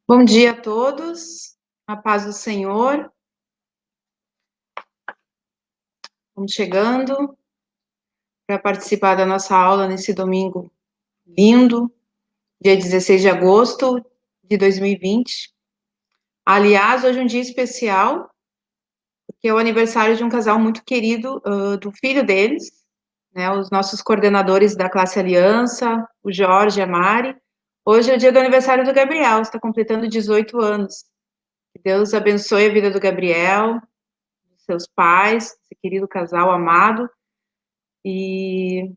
Bom dia a todos, a paz do Senhor. Vamos chegando para participar da nossa aula nesse domingo lindo, dia 16 de agosto de 2020. Aliás, hoje é um dia especial, porque é o aniversário de um casal muito querido, do filho deles, né, os nossos coordenadores da classe Aliança, o Jorge e a Mari. Hoje é o dia do aniversário do Gabriel, está completando 18 anos. Que Deus abençoe a vida do Gabriel, seus pais, esse querido casal amado, e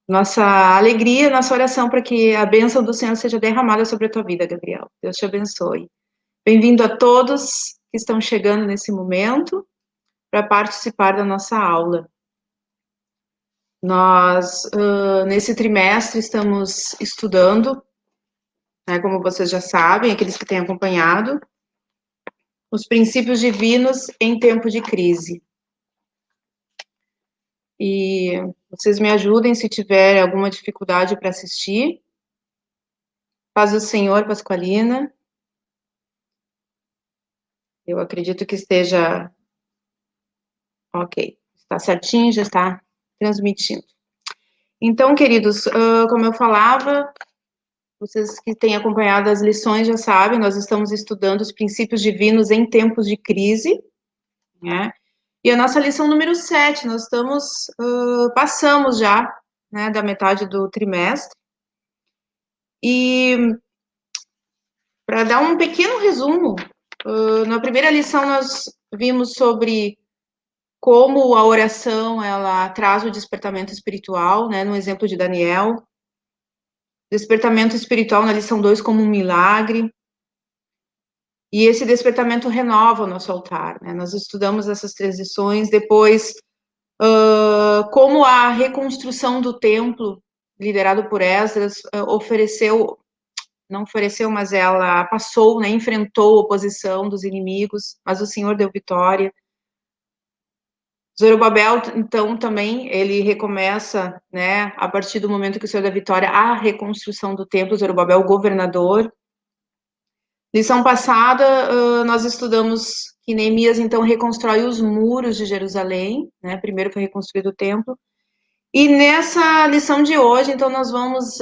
nossa alegria, nossa oração para que a bênção do Senhor seja derramada sobre a tua vida, Gabriel. Deus te abençoe. Bem-vindo a todos que estão chegando nesse momento para participar da nossa aula. Nós, nesse trimestre, estamos estudando, né, como vocês já sabem, aqueles que têm acompanhado, os princípios divinos em tempo de crise. E vocês me ajudem se tiver alguma dificuldade para assistir. Paz do Senhor, Pasqualina. Eu acredito que esteja ok. Está certinho, já está transmitindo. Então, queridos, como eu falava, vocês que têm acompanhado as lições já sabem, nós estamos estudando os princípios divinos em tempos de crise, né? E a nossa lição número 7, nós estamos, passamos já, né, da metade do trimestre. E para dar um pequeno resumo, na primeira lição nós vimos sobre como a oração ela traz o despertamento espiritual, né, no exemplo de Daniel. Despertamento espiritual na lição 2 como um milagre. E esse despertamento renova o nosso altar, né? Nós estudamos essas 3 lições. Depois, como a reconstrução do templo, liderado por Esdras, não ofereceu, mas ela passou, né, enfrentou a oposição dos inimigos, mas o Senhor deu vitória. Zorobabel, então, também, ele recomeça, né, a partir do momento que o Senhor dá vitória, a reconstrução do templo, Zorobabel, governador. Lição passada, nós estudamos que Neemias, então, reconstrói os muros de Jerusalém, né, primeiro foi reconstruído o templo. E nessa lição de hoje, então, nós vamos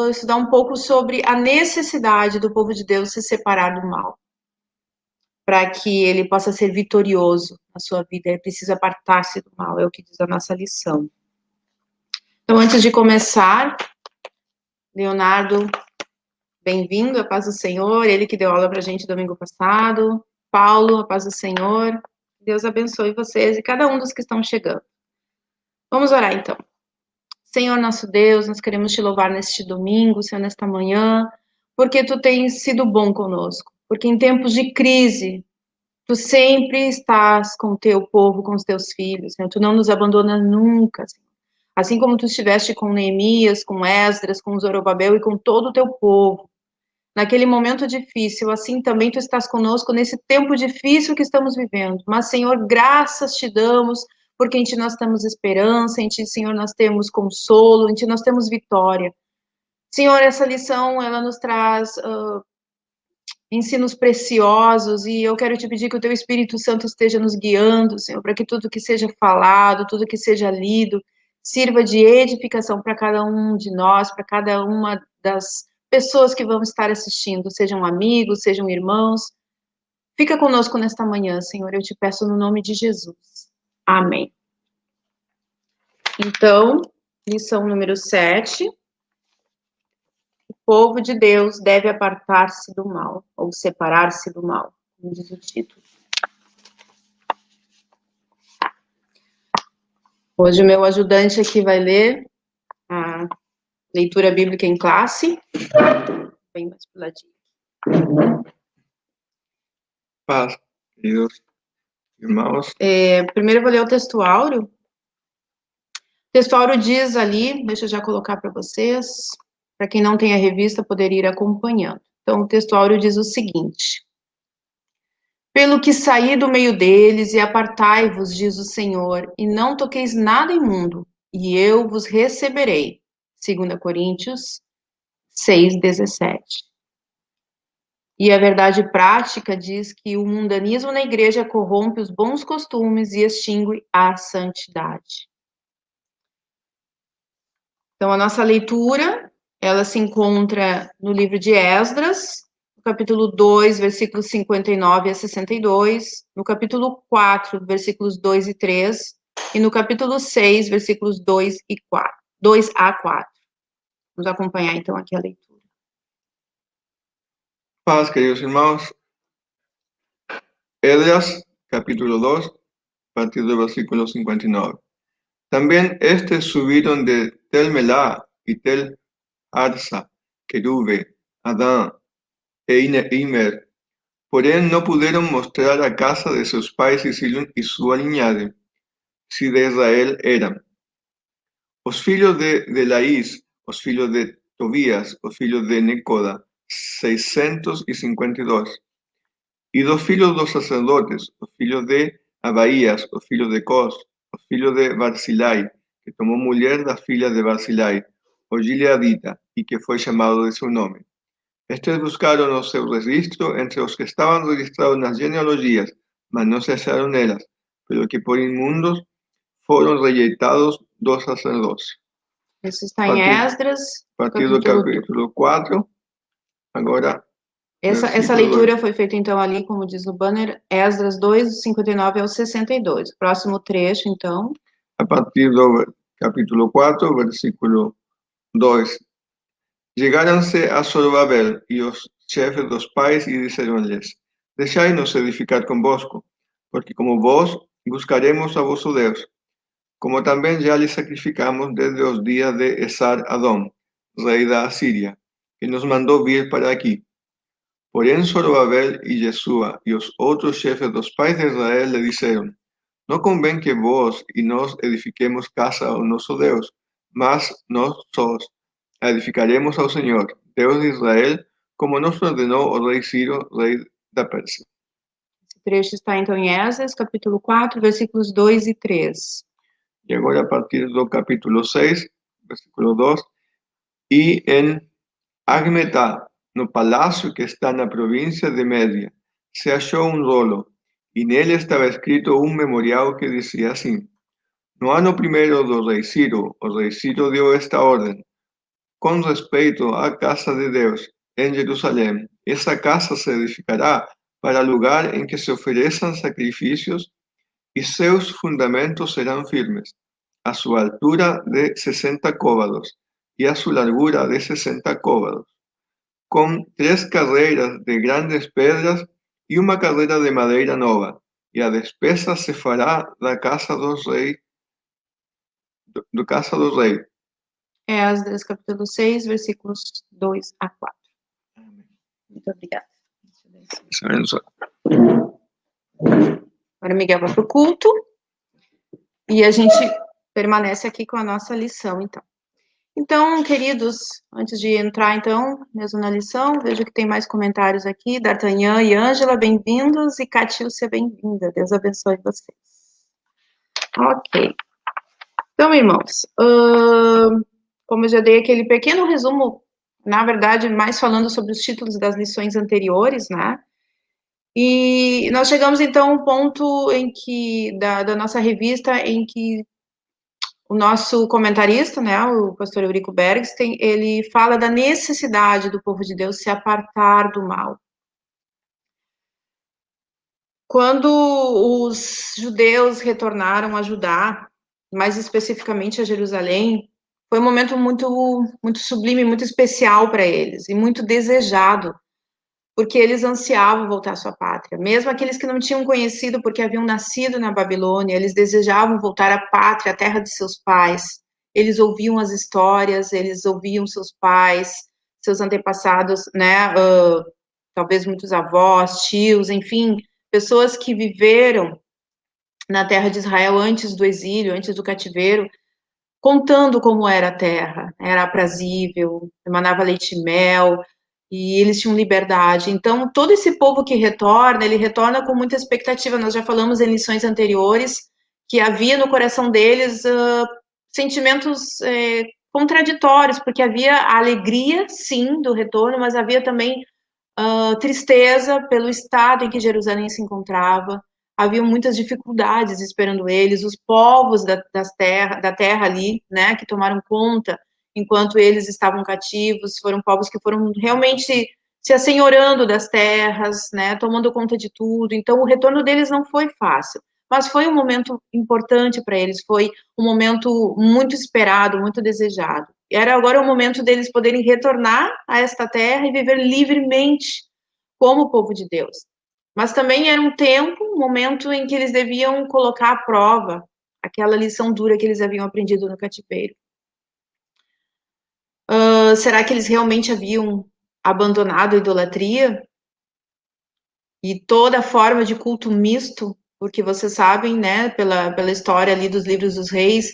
estudar um pouco sobre a necessidade do povo de Deus se separar do mal, para que ele possa ser vitorioso na sua vida. Ele precisa apartar-se do mal, é o que diz a nossa lição. Então, antes de começar, Leonardo, bem-vindo, a paz do Senhor, ele que deu aula para a gente domingo passado. Paulo, a paz do Senhor. Deus abençoe vocês e cada um dos que estão chegando. Vamos orar, então. Senhor nosso Deus, nós queremos te louvar neste domingo, Senhor, nesta manhã, porque tu tens sido bom conosco, porque em tempos de crise, tu sempre estás com o teu povo, com os teus filhos, Senhor, tu não nos abandonas nunca, Senhor. Assim como tu estiveste com Neemias, com Esdras, com Zorobabel e com todo o teu povo, naquele momento difícil, assim também tu estás conosco nesse tempo difícil que estamos vivendo. Mas, Senhor, graças te damos, porque em ti nós temos esperança, em ti, Senhor, nós temos consolo, em ti nós temos vitória. Senhor, essa lição, ela nos traz ensinos preciosos, e eu quero te pedir que o teu Espírito Santo esteja nos guiando, Senhor, para que tudo que seja falado, tudo que seja lido, sirva de edificação para cada um de nós, para cada uma das pessoas que vão estar assistindo, sejam amigos, sejam irmãos. Fica conosco nesta manhã, Senhor, eu te peço no nome de Jesus. Amém. Então, lição número 7. O povo de Deus deve apartar-se do mal, ou separar-se do mal, como diz o título. Hoje o meu ajudante aqui vai ler a leitura bíblica em classe. Bem mais pro ladinho. Paz, queridos irmãos. Primeiro eu vou ler o texto áureo. O texto áureo diz ali, deixa eu já colocar para vocês, para quem não tem a revista poder ir acompanhando. Então o texto áureo diz o seguinte: pelo que saí do meio deles e apartai-vos, diz o Senhor, e não toqueis nada imundo, e eu vos receberei. 2 Coríntios 6:17. E a verdade prática diz que o mundanismo na igreja corrompe os bons costumes e extingue a santidade. Então, a nossa leitura, ela se encontra no livro de Esdras, no capítulo 2, versículos 59 a 62, no capítulo 4, versículos 2 e 3, e no capítulo 6, versículos 2 a 4. Vamos acompanhar, então, aqui a leitura. Paz, queridos irmãos. Esdras, capítulo 2, a partir del versículo 59. También subieron de Tel Melá y Tel Harsa, Querube, Adán e Imer, porém no pudieron mostrar a casa de sus pais y su linaje, si de Israel eran. Os filhos de Laís, os filhos de Tobías, os filhos de Necoda, 652. Y dos filhos dos sacerdotes, os filhos de Abaías, os filhos de Cos, os filhos de Barzilai, que tomó mulher das filhas de Barzilai, o Gileadita, y que fue llamado de su nombre. Estos buscaron o seu registro entre los que estaban registrados nas genealogías, mas no se hallaron elas, pero que por inmundos foram rejeitados dos sacerdotes. Isso está em Esdras, A partir do capítulo 4, agora... Essa leitura foi feita, então, ali, como diz no banner, Esdras 2, 59 ao 62. Próximo trecho, então. A partir do capítulo 4, versículo 2. Llegáronse a Zorobabel e os chefes dos pais e disseram-lhes: Deixai-nos edificar convosco, porque como vós buscaremos a vosso Deus, como também já lhe sacrificamos desde os dias de Esar-Adom, rei da Assíria, que nos mandou vir para aqui. Porém, Zorobabel e Jesúa e os outros chefes dos pais de Israel lhe disseram: Não convém que vós e nós edifiquemos casa ao nosso Deus, mas nós sós edificaremos ao Senhor, Deus de Israel, como nos ordenou o rei Ciro, rei da Pérsia. Esse trecho está então em Esdras, capítulo 4, versículos 2 e 3. E agora a partir do capítulo 6, versículo 2, e em Agmetá, no palácio que está na província de Média, se achou um rolo, e nele estava escrito um memorial que dizia assim: No ano primeiro do rei Ciro, o rei Ciro deu esta ordem: com respeito à casa de Deus, em Jerusalém, essa casa se edificará para lugar em que se ofereçam sacrifícios e seus fundamentos serão firmes, a sua altura de 60 côvados e a sua largura de 60 côvados, com 3 carreiras de grandes pedras e uma carreira de madeira nova, e a despesa se fará da casa do rei, Esdras, capítulo 6, versículos 2 a 4. Muito obrigada. Agora Miguel vai para o culto e a gente permanece aqui com a nossa lição, então. Então, queridos, antes de entrar, então, mesmo na lição, vejo que tem mais comentários aqui. D'Artagnan e Ângela, bem-vindos. E Catiúcia, bem-vinda. Deus abençoe vocês. Ok. Então, irmãos, como eu já dei aquele pequeno resumo, na verdade, mais falando sobre os títulos das lições anteriores, né? E nós chegamos, então, a um ponto em que, da nossa revista, em que o nosso comentarista, né, o pastor Eurico Bergstein, ele fala da necessidade do povo de Deus se apartar do mal. Quando os judeus retornaram a Judá, mais especificamente a Jerusalém, foi um momento muito sublime, muito especial para eles e muito desejado, porque eles ansiavam voltar à sua pátria. Mesmo aqueles que não tinham conhecido porque haviam nascido na Babilônia, eles desejavam voltar à pátria, à terra de seus pais. Eles ouviam as histórias, eles ouviam seus pais, seus antepassados, né? Talvez muitos avós, tios, enfim, pessoas que viveram na terra de Israel antes do exílio, antes do cativeiro, contando como era a terra. Era aprazível, emanava leite e mel, e eles tinham liberdade. Então, todo esse povo que retorna, ele retorna com muita expectativa. Nós já falamos em lições anteriores que havia no coração deles sentimentos contraditórios, porque havia a alegria, sim, do retorno, mas havia também tristeza pelo estado em que Jerusalém se encontrava. Havia muitas dificuldades esperando eles, os povos da terra ali, né, que tomaram conta enquanto eles estavam cativos, foram povos que foram realmente se assenhorando das terras, né, tomando conta de tudo. Então, o retorno deles não foi fácil, mas foi um momento importante para eles, foi um momento muito esperado, muito desejado. Era agora o momento deles poderem retornar a esta terra e viver livremente como povo de Deus. Mas também era um tempo, um momento em que eles deviam colocar à prova aquela lição dura que eles haviam aprendido no cativeiro. Será que eles realmente haviam abandonado a idolatria e toda forma de culto misto? Porque vocês sabem, né, pela história ali dos livros dos reis,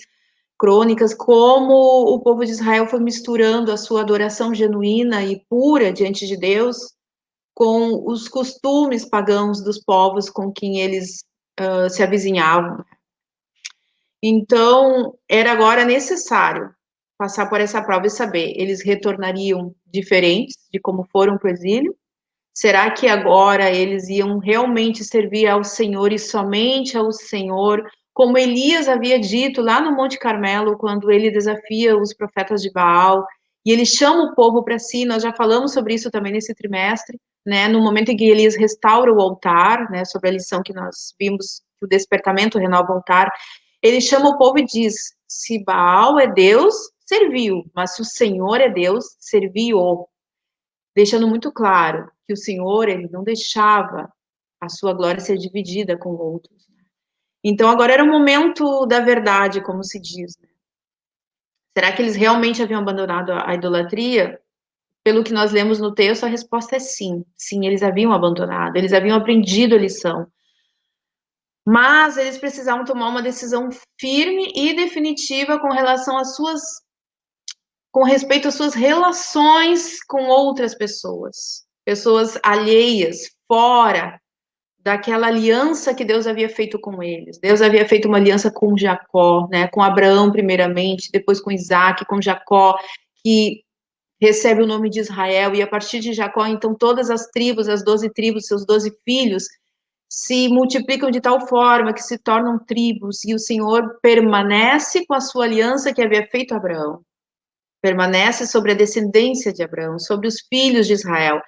crônicas, como o povo de Israel foi misturando a sua adoração genuína e pura diante de Deus com os costumes pagãos dos povos com quem eles se avizinhavam. Então, era agora necessário passar por essa prova e saber, eles retornariam diferentes de como foram para o exílio? Será que agora eles iam realmente servir ao Senhor e somente ao Senhor, como Elias havia dito lá no Monte Carmelo, quando ele desafia os profetas de Baal, e ele chama o povo para si, nós já falamos sobre isso também nesse trimestre, né, no momento em que Elias restaura o altar, né, sobre a lição que nós vimos, que o despertamento renova o altar, ele chama o povo e diz, se Baal é Deus, serviu, mas se o Senhor é Deus, serviu, deixando muito claro que o Senhor, ele não deixava a sua glória ser dividida com outros. Então, agora era o momento da verdade, como se diz. Será que eles realmente haviam abandonado a idolatria? Pelo que nós lemos no texto, a resposta é sim. Sim, eles haviam abandonado, eles haviam aprendido a lição. Mas eles precisavam tomar uma decisão firme e definitiva com relação às suas, com respeito às suas relações com outras pessoas, pessoas alheias, fora daquela aliança que Deus havia feito com eles. Deus havia feito uma aliança com Jacó, né, com Abraão primeiramente, depois com Isaac, com Jacó, que recebe o nome de Israel, e a partir de Jacó, então, todas as tribos, as 12 tribos, seus 12 filhos, se multiplicam de tal forma que se tornam tribos, e o Senhor permanece com a sua aliança que havia feito a Abraão. Permanece sobre a descendência de Abraão, sobre os filhos de Israel.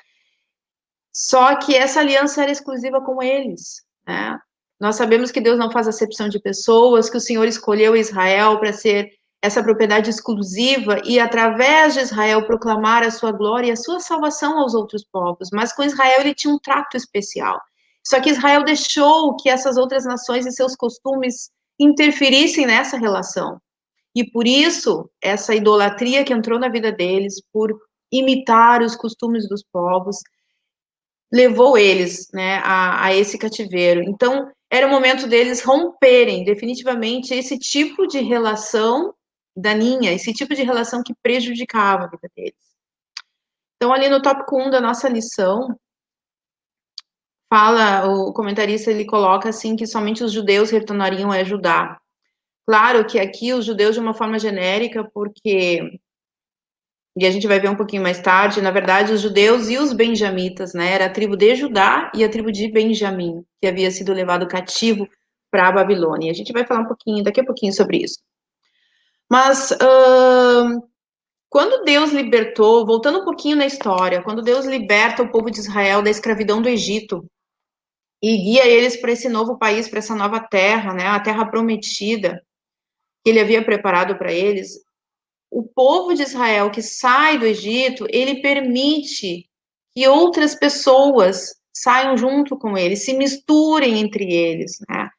Só que essa aliança era exclusiva com eles, né? Nós sabemos que Deus não faz acepção de pessoas, que o Senhor escolheu Israel para ser essa propriedade exclusiva e, através de Israel, proclamar a sua glória e a sua salvação aos outros povos. Mas com Israel ele tinha um trato especial. Só que Israel deixou que essas outras nações e seus costumes interferissem nessa relação. E por isso, essa idolatria que entrou na vida deles, por imitar os costumes dos povos, levou eles, né, a esse cativeiro. Então, era o momento deles romperem definitivamente esse tipo de relação daninha, esse tipo de relação que prejudicava a vida deles. Então, ali no tópico 1 da nossa lição, fala, o comentarista, ele coloca assim, que somente os judeus retornariam a Judá. Claro que aqui os judeus de uma forma genérica, porque, e a gente vai ver um pouquinho mais tarde, na verdade, os judeus e os benjamitas, né? Era a tribo de Judá e a tribo de Benjamim, que havia sido levado cativo para a Babilônia. E a gente vai falar um pouquinho, daqui a pouquinho, sobre isso. Mas, quando Deus libertou, voltando um pouquinho na história, quando Deus liberta o povo de Israel da escravidão do Egito e guia eles para esse novo país, para essa nova terra, né? A terra prometida que ele havia preparado para eles, o povo de Israel que sai do Egito, ele permite que outras pessoas saiam junto com eles, se misturem entre eles, né?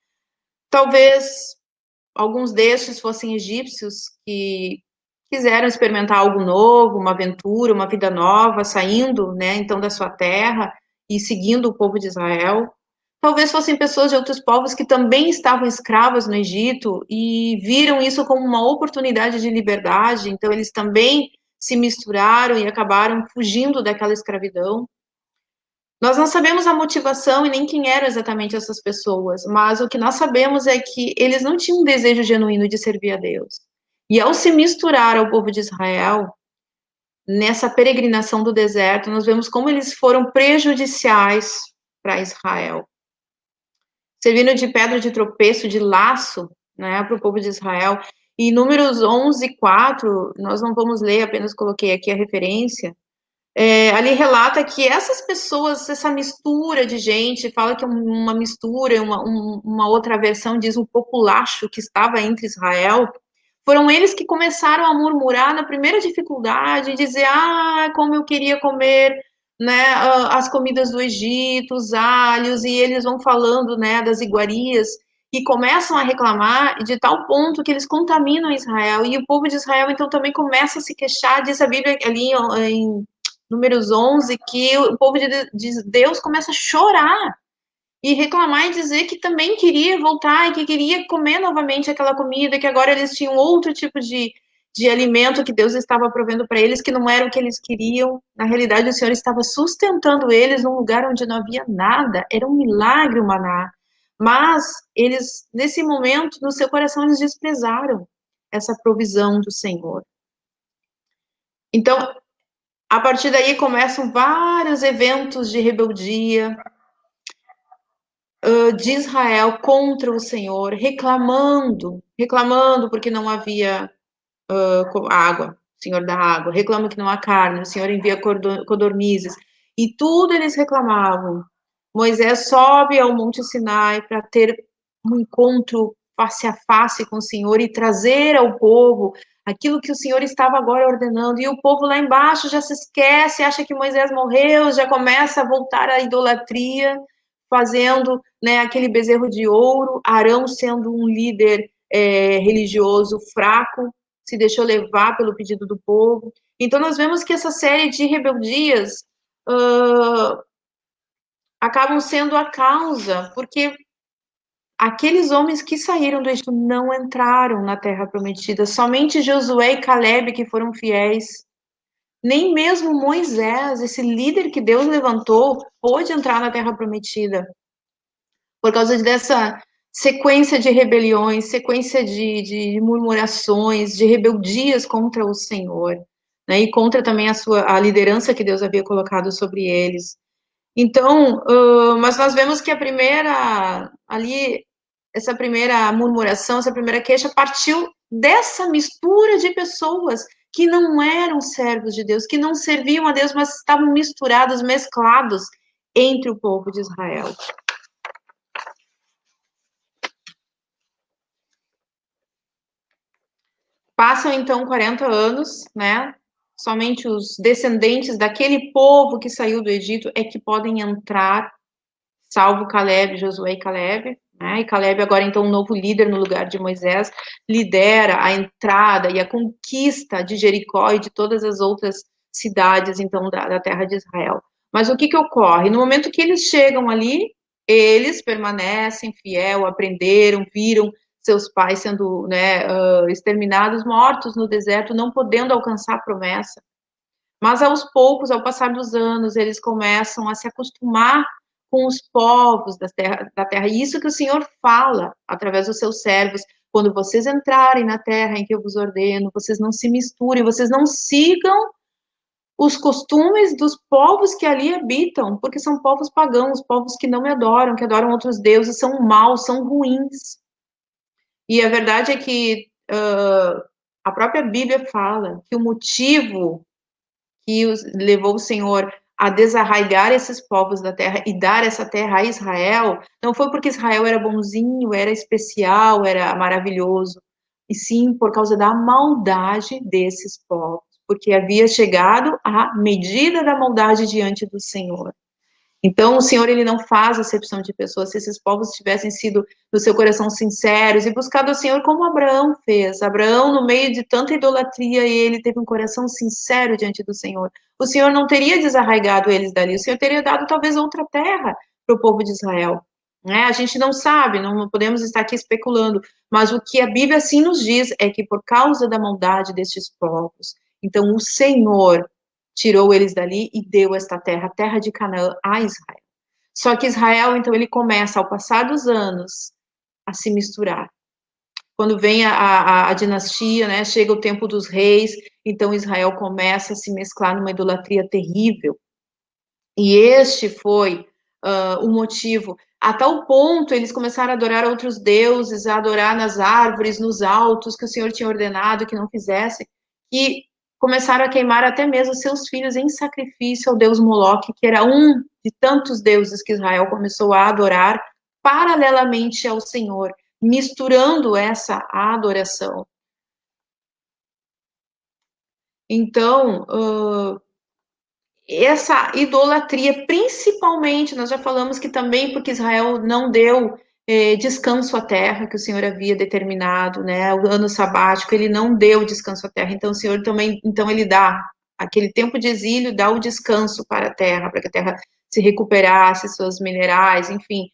Talvez alguns destes fossem egípcios que quiseram experimentar algo novo, uma aventura, uma vida nova, saindo, né, então da sua terra e seguindo o povo de Israel. Talvez fossem pessoas de outros povos que também estavam escravas no Egito e viram isso como uma oportunidade de liberdade, então eles também se misturaram e acabaram fugindo daquela escravidão. Nós não sabemos a motivação e nem quem eram exatamente essas pessoas, mas o que nós sabemos é que eles não tinham um desejo genuíno de servir a Deus. E ao se misturar ao povo de Israel, nessa peregrinação do deserto, nós vemos como eles foram prejudiciais para Israel. Servindo de pedra de tropeço, de laço, né, para o povo de Israel. E Números 11:4, nós não vamos ler, apenas coloquei aqui a referência, ali relata que essas pessoas, essa mistura de gente, fala que é uma mistura, uma outra versão diz o populacho que estava entre Israel, foram eles que começaram a murmurar na primeira dificuldade, dizer, como eu queria comer, né, as comidas do Egito, os alhos, e eles vão falando, né, das iguarias, e começam a reclamar de tal ponto que eles contaminam Israel, e o povo de Israel, então, também começa a se queixar, diz a Bíblia ali em Números 11, que o povo de Deus começa a chorar, e reclamar e dizer que também queria voltar e que queria comer novamente aquela comida, que agora eles tinham outro tipo de alimento que Deus estava provendo para eles, que não era o que eles queriam. Na realidade, o Senhor estava sustentando eles num lugar onde não havia nada. Era um milagre o maná. Mas eles, nesse momento, no seu coração, eles desprezaram essa provisão do Senhor. Então, a partir daí começam vários eventos de rebeldia, de Israel contra o Senhor, reclamando porque não havia água, o Senhor dá água, reclama que não há carne, o Senhor envia codornizes, e tudo eles reclamavam. Moisés sobe ao Monte Sinai para ter um encontro face a face com o Senhor e trazer ao povo aquilo que o Senhor estava agora ordenando, e o povo lá embaixo já se esquece, acha que Moisés morreu, já começa a voltar à idolatria, fazendo, né, aquele bezerro de ouro, Arão sendo um líder religioso fraco, se deixou levar pelo pedido do povo. Então nós vemos que essa série de rebeldias acabam sendo a causa, porque aqueles homens que saíram do Egito não entraram na Terra Prometida, somente Josué e Caleb que foram fiéis. Nem mesmo Moisés, esse líder que Deus levantou, pôde entrar na Terra Prometida, por causa dessa sequência de rebeliões, sequência de murmurações, de rebeldias contra o Senhor, né, e contra também a liderança que Deus havia colocado sobre eles. Então, mas nós vemos que essa primeira murmuração, essa primeira queixa partiu dessa mistura de pessoas que não eram servos de Deus, que não serviam a Deus, mas estavam misturados, mesclados entre o povo de Israel. Passam, então, 40 anos, né? Somente os descendentes daquele povo que saiu do Egito é que podem entrar, salvo Caleb, Josué e Caleb, né? E Caleb agora, então, um novo líder no lugar de Moisés, lidera a entrada e a conquista de Jericó e de todas as outras cidades, então, da terra de Israel. Mas o que ocorre? No momento que eles chegam ali, eles permanecem fiel, aprenderam, viram seus pais sendo, né, exterminados, mortos no deserto, não podendo alcançar a promessa. Mas aos poucos, ao passar dos anos, eles começam a se acostumar com os povos da terra. E isso que o Senhor fala através dos seus servos, quando vocês entrarem na terra em que eu vos ordeno, vocês não se misturem, vocês não sigam os costumes dos povos que ali habitam, porque são povos pagãos, povos que não me adoram, que adoram outros deuses, são maus, são ruins. E a verdade é que a própria Bíblia fala que o motivo que levou o Senhor a desarraigar esses povos da terra e dar essa terra a Israel, não foi porque Israel era bonzinho, era especial, era maravilhoso, e sim por causa da maldade desses povos, porque havia chegado a medida da maldade diante do Senhor. Então, o Senhor, ele não faz acepção de pessoas. Se esses povos tivessem sido do seu coração sinceros e buscado o Senhor como Abraão fez. Abraão, no meio de tanta idolatria, ele teve um coração sincero diante do Senhor. O Senhor não teria desarraigado eles dali. O Senhor teria dado talvez outra terra para o povo de Israel. Né? A gente não sabe, não podemos estar aqui especulando, mas o que a Bíblia assim nos diz é que por causa da maldade destes povos, então o Senhor tirou eles dali e deu esta terra, a terra de Canaã, a Israel. Só que Israel, então, ele começa, ao passar dos anos, a se misturar. Quando vem a dinastia, né, chega o tempo dos reis, Então Israel começa a se mesclar numa idolatria terrível. E este foi o motivo. A tal ponto, eles começaram a adorar outros deuses, a adorar nas árvores, nos altos, que o Senhor tinha ordenado que não fizessem, e começaram a queimar até mesmo seus filhos em sacrifício ao deus Moloque, que era um de tantos deuses que Israel começou a adorar paralelamente ao Senhor, misturando essa adoração. Então, essa idolatria, principalmente, nós já falamos que também porque Israel não deu descanso à terra que o Senhor havia determinado, né? O ano sabático, ele não deu descanso à terra. Então, o Senhor também, então, ele dá aquele tempo de exílio, dá o descanso para a terra, para que a terra se recuperasse, seus minerais, enfim.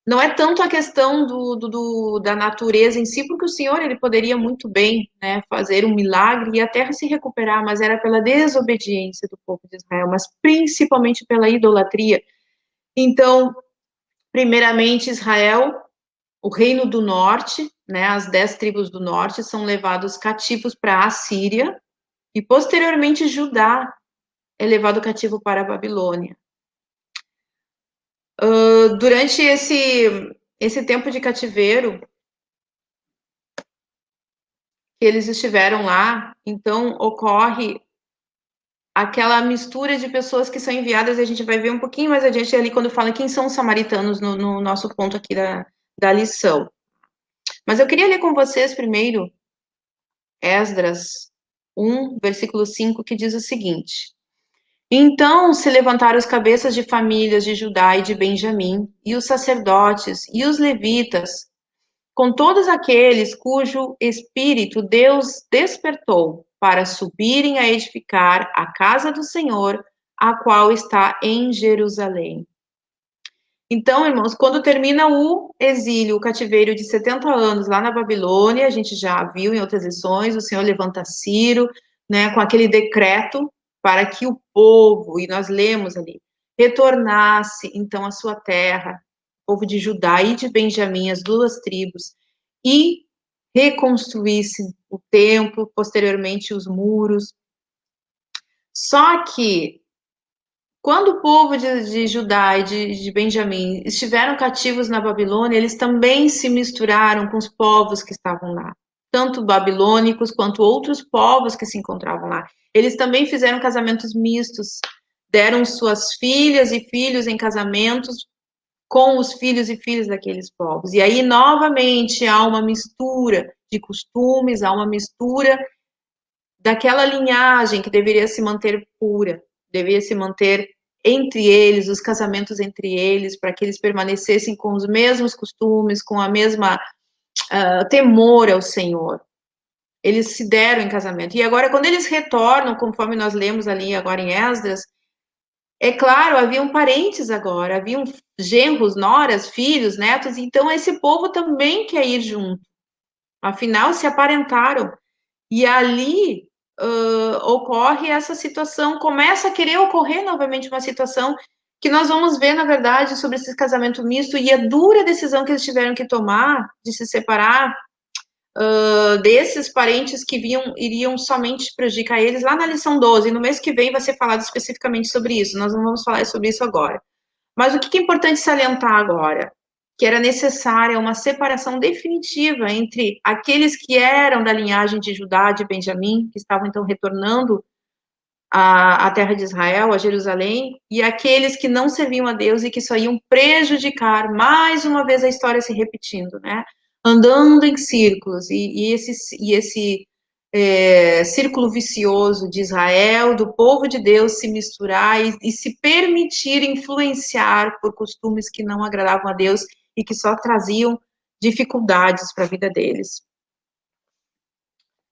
Não é tanto a questão da natureza em si, porque o Senhor ele poderia muito bem, né, fazer um milagre e a terra se recuperar, mas era pela desobediência do povo de Israel, mas principalmente pela idolatria. Então, primeiramente, Israel, o reino do norte, né, as 10 tribos do norte são levados cativos para a Síria, e posteriormente Judá é levado cativo para a Babilônia. Durante esse tempo de cativeiro, que eles estiveram lá, então ocorre aquela mistura de pessoas que são enviadas, e a gente vai ver um pouquinho mais adiante ali quando fala quem são os samaritanos no nosso ponto aqui da lição. Mas eu queria ler com vocês primeiro Esdras 1, versículo 5, que diz o seguinte: Então se levantaram os cabeças de famílias de Judá e de Benjamim, e os sacerdotes, e os levitas, com todos aqueles cujo espírito Deus despertou para subirem a edificar a casa do Senhor, a qual está em Jerusalém. Então, irmãos, quando termina o exílio, o cativeiro de 70 anos lá na Babilônia, a gente já viu em outras lições, o Senhor levanta Ciro, né, com aquele decreto para que o povo, e nós lemos ali, retornasse então à sua terra, o povo de Judá e de Benjamim, as duas tribos, e reconstruísse o templo, posteriormente os muros. Só que quando o povo de Judá e de Benjamim estiveram cativos na Babilônia, eles também se misturaram com os povos que estavam lá, tanto babilônicos quanto outros povos que se encontravam lá. Eles também fizeram casamentos mistos, deram suas filhas e filhos em casamentos com os filhos e filhas daqueles povos. E aí, novamente, há uma mistura de costumes, há uma mistura daquela linhagem que deveria se manter pura, deveria se manter entre eles, os casamentos entre eles, para que eles permanecessem com os mesmos costumes, com a mesma temor ao Senhor. Eles se deram em casamento. E agora, quando eles retornam, conforme nós lemos ali agora em Esdras, é claro, haviam parentes agora, haviam genros, noras, filhos, netos, então esse povo também quer ir junto. Afinal, se aparentaram. E ali ocorre essa situação, começa a querer ocorrer novamente uma situação que nós vamos ver, na verdade, sobre esse casamento misto e a dura decisão que eles tiveram que tomar de se separar desses parentes que iriam somente prejudicar eles lá na lição 12. No mês que vem vai ser falado especificamente sobre isso, nós não vamos falar sobre isso agora. Mas o que é importante salientar agora? Que era necessária uma separação definitiva entre aqueles que eram da linhagem de Judá, de Benjamim, que estavam então retornando à terra de Israel, a Jerusalém, e aqueles que não serviam a Deus e que só iam prejudicar, mais uma vez a história se repetindo, né? Andando em círculos, e esse círculo vicioso de Israel, do povo de Deus se misturar e se permitir influenciar por costumes que não agradavam a Deus e que só traziam dificuldades para a vida deles.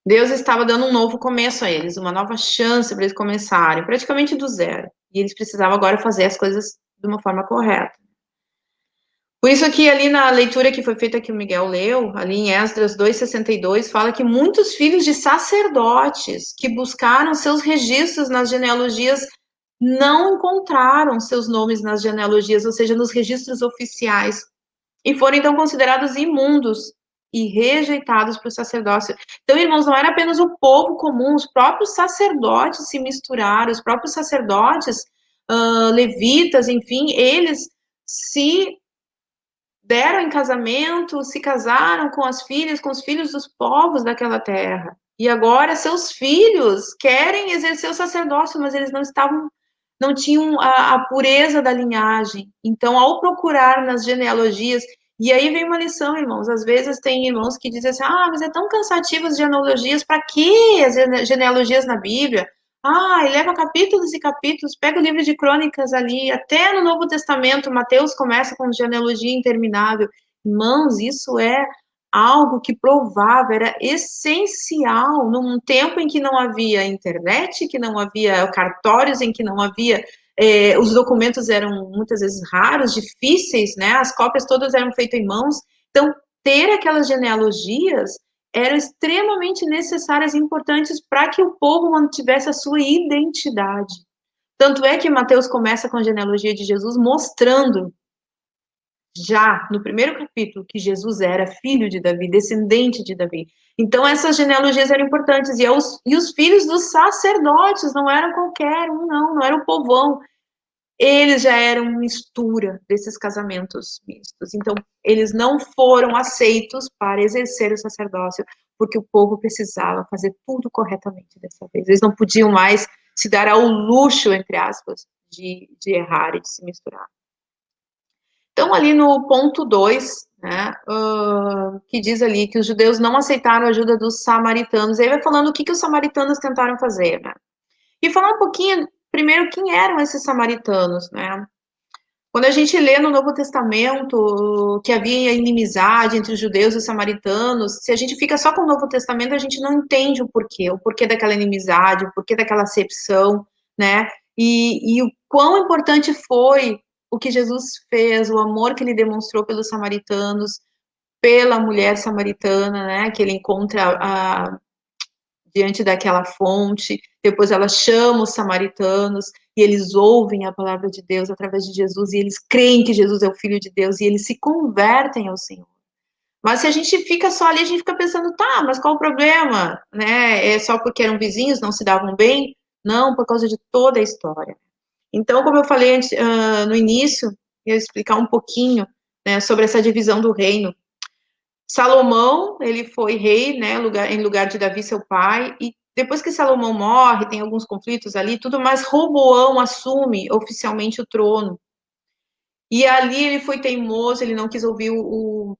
Deus estava dando um novo começo a eles, uma nova chance para eles começarem, praticamente do zero. E eles precisavam agora fazer as coisas de uma forma correta. Por isso que ali na leitura que foi feita que o Miguel leu, ali em Esdras 2:62, fala que muitos filhos de sacerdotes que buscaram seus registros nas genealogias não encontraram seus nomes nas genealogias, ou seja, nos registros oficiais, e foram então considerados imundos e rejeitados para o sacerdócio. Então, irmãos, não era apenas o povo comum, os próprios sacerdotes se misturaram, os próprios sacerdotes, levitas, enfim, eles se deram em casamento, se casaram com as filhas, com os filhos dos povos daquela terra. E agora seus filhos querem exercer o sacerdócio, mas eles não tinham a pureza da linhagem. Então, ao procurar nas genealogias, e aí vem uma lição, irmãos. Às vezes tem irmãos que dizem assim: mas é tão cansativo as genealogias, para que as genealogias na Bíblia? E leva capítulos e capítulos, pega o livro de crônicas ali, até no Novo Testamento, Mateus começa com genealogia interminável. Irmãos, isso é algo que provava, era essencial num tempo em que não havia internet, que não havia cartórios, em que não havia, os documentos eram muitas vezes raros, difíceis, né? As cópias todas eram feitas em mãos. Então, ter aquelas genealogias eram extremamente necessárias e importantes para que o povo mantivesse a sua identidade. Tanto é que Mateus começa com a genealogia de Jesus, mostrando já no primeiro capítulo que Jesus era filho de Davi, descendente de Davi. Então essas genealogias eram importantes, e os filhos dos sacerdotes não eram qualquer um, não era o povão. Eles já eram mistura desses casamentos mistos. Então, eles não foram aceitos para exercer o sacerdócio, porque o povo precisava fazer tudo corretamente dessa vez. Eles não podiam mais se dar ao luxo, entre aspas, de errar e de se misturar. Então, ali no ponto 2, né, que diz ali que os judeus não aceitaram a ajuda dos samaritanos. Aí vai falando o que os samaritanos tentaram fazer, né? E falar um pouquinho, primeiro, quem eram esses samaritanos, né? Quando a gente lê no Novo Testamento que havia inimizade entre os judeus e os samaritanos, se a gente fica só com o Novo Testamento, a gente não entende o porquê daquela inimizade, o porquê daquela acepção, né? E o quão importante foi o que Jesus fez, o amor que ele demonstrou pelos samaritanos, pela mulher samaritana, né? Que ele encontra diante daquela fonte, depois ela chama os samaritanos, e eles ouvem a palavra de Deus através de Jesus, e eles creem que Jesus é o Filho de Deus, e eles se convertem ao Senhor. Mas se a gente fica só ali, a gente fica pensando, mas qual o problema? Né? É só porque eram vizinhos, não se davam bem? Não, por causa de toda a história. Então, como eu falei no início, eu ia explicar um pouquinho, né, sobre essa divisão do reino. Salomão, ele foi rei, né, em lugar de Davi, seu pai, e depois que Salomão morre, tem alguns conflitos ali, tudo mais, Roboão assume oficialmente o trono. E ali ele foi teimoso, ele não quis ouvir o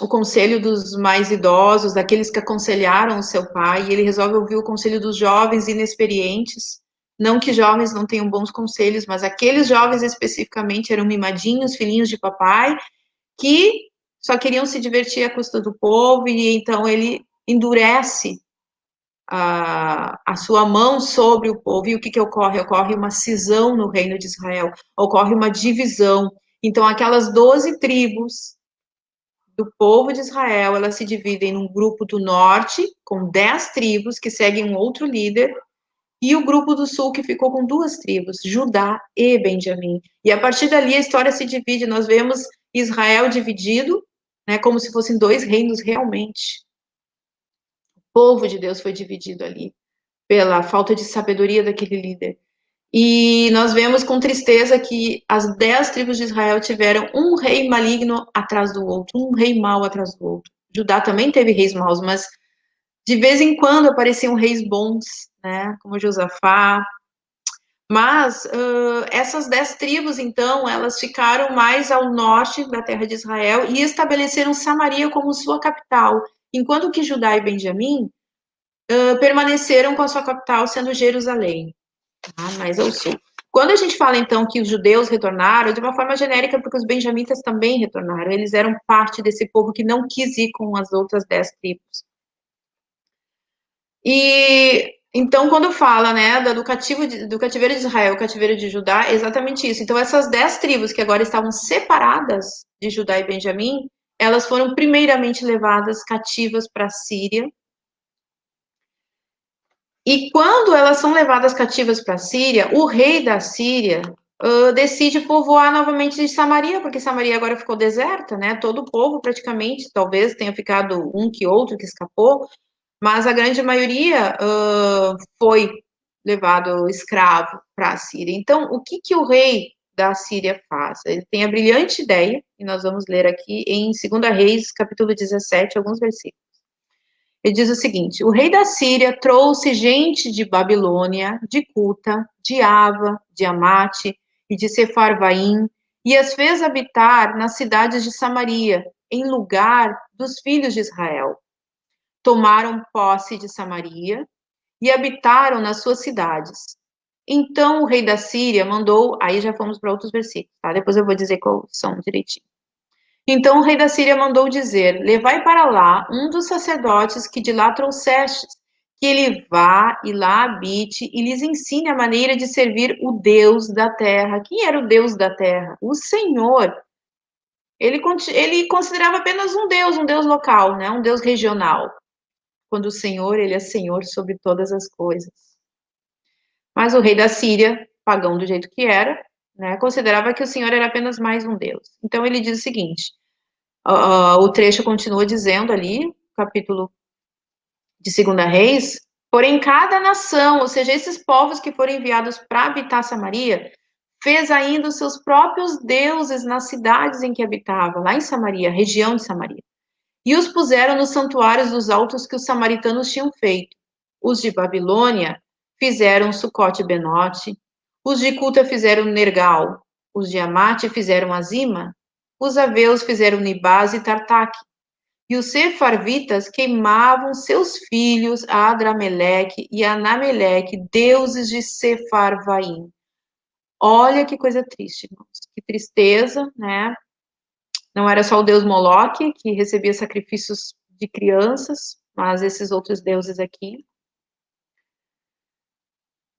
conselho dos mais idosos, daqueles que aconselharam o seu pai, e ele resolve ouvir o conselho dos jovens inexperientes. Não que jovens não tenham bons conselhos, mas aqueles jovens especificamente eram mimadinhos, filhinhos de papai, que só queriam se divertir à custa do povo, e então ele endurece a sua mão sobre o povo. E o que ocorre? Ocorre uma cisão no reino de Israel, ocorre uma divisão. Então, aquelas 12 tribos do povo de Israel, elas se dividem num grupo do norte, com 10 tribos, que seguem um outro líder, e o grupo do sul, que ficou com 2 tribos, Judá e Benjamim. E a partir dali a história se divide, nós vemos Israel dividido, né, como se fossem 2 reinos realmente. O povo de Deus foi dividido ali, pela falta de sabedoria daquele líder. E nós vemos com tristeza que as 10 tribos de Israel tiveram um rei maligno atrás do outro, um rei mau atrás do outro. Judá também teve reis maus, mas de vez em quando apareciam reis bons, né, como Josafá. Mas essas 10 tribos, então, elas ficaram mais ao norte da terra de Israel e estabeleceram Samaria como sua capital, enquanto que Judá e Benjamim permaneceram com a sua capital sendo Jerusalém, mais ao sul. Quando a gente fala, então, que os judeus retornaram, de uma forma genérica, porque os benjamitas também retornaram, eles eram parte desse povo que não quis ir com as outras 10 tribos. E então, quando fala, né, do cativeiro de Israel, o cativeiro de Judá, é exatamente isso. Então, essas 10 tribos que agora estavam separadas de Judá e Benjamim, elas foram primeiramente levadas cativas para a Síria. E quando elas são levadas cativas para a Síria, o rei da Síria, decide povoar novamente de Samaria, porque Samaria agora ficou deserta, né? Todo o povo praticamente, talvez tenha ficado um que outro que escapou, mas a grande maioria foi levado escravo para a Síria. Então, o que o rei da Síria faz? Ele tem a brilhante ideia, e nós vamos ler aqui em 2 Reis, capítulo 17, alguns versículos. Ele diz o seguinte: o rei da Síria trouxe gente de Babilônia, de Cuta, de Ava, de Amate e de Sefarvaim, e as fez habitar nas cidades de Samaria, em lugar dos filhos de Israel. Tomaram posse de Samaria e habitaram nas suas cidades. Então o rei da Síria mandou, aí já fomos para outros versículos, tá? Depois eu vou dizer quais são direitinho. Então o rei da Síria mandou dizer: levai para lá um dos sacerdotes que de lá trouxestes, que ele vá e lá habite e lhes ensine a maneira de servir o Deus da terra. Quem era o Deus da terra? O Senhor. Ele considerava apenas um Deus local, né? Um Deus regional. Quando o Senhor, ele é Senhor sobre todas as coisas. Mas o rei da Síria, pagão do jeito que era, né, considerava que o Senhor era apenas mais um Deus. Então ele diz o seguinte: o trecho continua dizendo ali, capítulo de 2 Reis, porém cada nação, ou seja, esses povos que foram enviados para habitar Samaria, fez ainda os seus próprios deuses nas cidades em que habitava, lá em Samaria, região de Samaria. E os puseram nos santuários dos altos que os samaritanos tinham feito. Os de Babilônia fizeram Sucote-Benote, os de Cuta fizeram Nergal, os de Amate fizeram Azima, os aveus fizeram Nibás e Tartaque, e os sefarvitas queimavam seus filhos a Adrameleque e a Anameleque, deuses de Sefarvaim. Olha que coisa triste, irmãos. Que tristeza, né? Não era só o deus Moloque, que recebia sacrifícios de crianças, mas esses outros deuses aqui.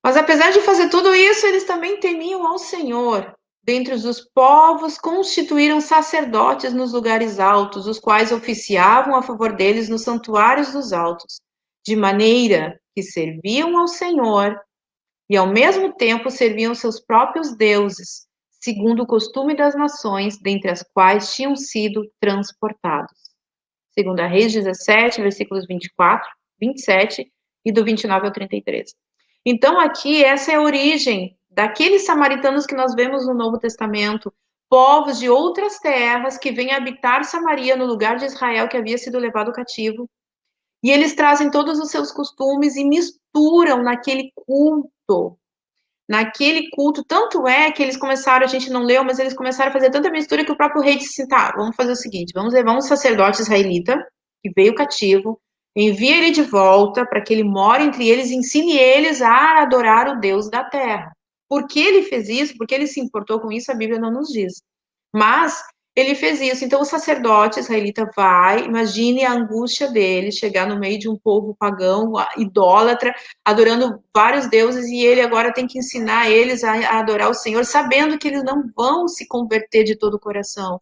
Mas apesar de fazer tudo isso, eles também temiam ao Senhor. Dentre os povos, constituíram sacerdotes nos lugares altos, os quais oficiavam a favor deles nos santuários dos altos, de maneira que serviam ao Senhor e, ao mesmo tempo, serviam seus próprios deuses, segundo o costume das nações, dentre as quais tinham sido transportados. 2 Reis 17, versículos 24, 27 e do 29 ao 33. Então, aqui, essa é a origem daqueles samaritanos que nós vemos no Novo Testamento, povos de outras terras que vêm habitar Samaria, no lugar de Israel que havia sido levado cativo. E eles trazem todos os seus costumes e misturam naquele culto. Tanto é que eles começaram, a gente não leu, mas eles começaram a fazer tanta mistura que o próprio rei disse assim: tá, vamos fazer o seguinte, vamos levar um sacerdote israelita, que veio cativo, envia ele de volta para que ele more entre eles e ensine eles a adorar o Deus da terra. Por que ele fez isso? Porque ele se importou com isso, a Bíblia não nos diz. Mas ele fez isso. Então o sacerdote israelita vai, imagine a angústia dele, chegar no meio de um povo pagão, idólatra, adorando vários deuses, e ele agora tem que ensinar eles a adorar o Senhor, sabendo que eles não vão se converter de todo o coração.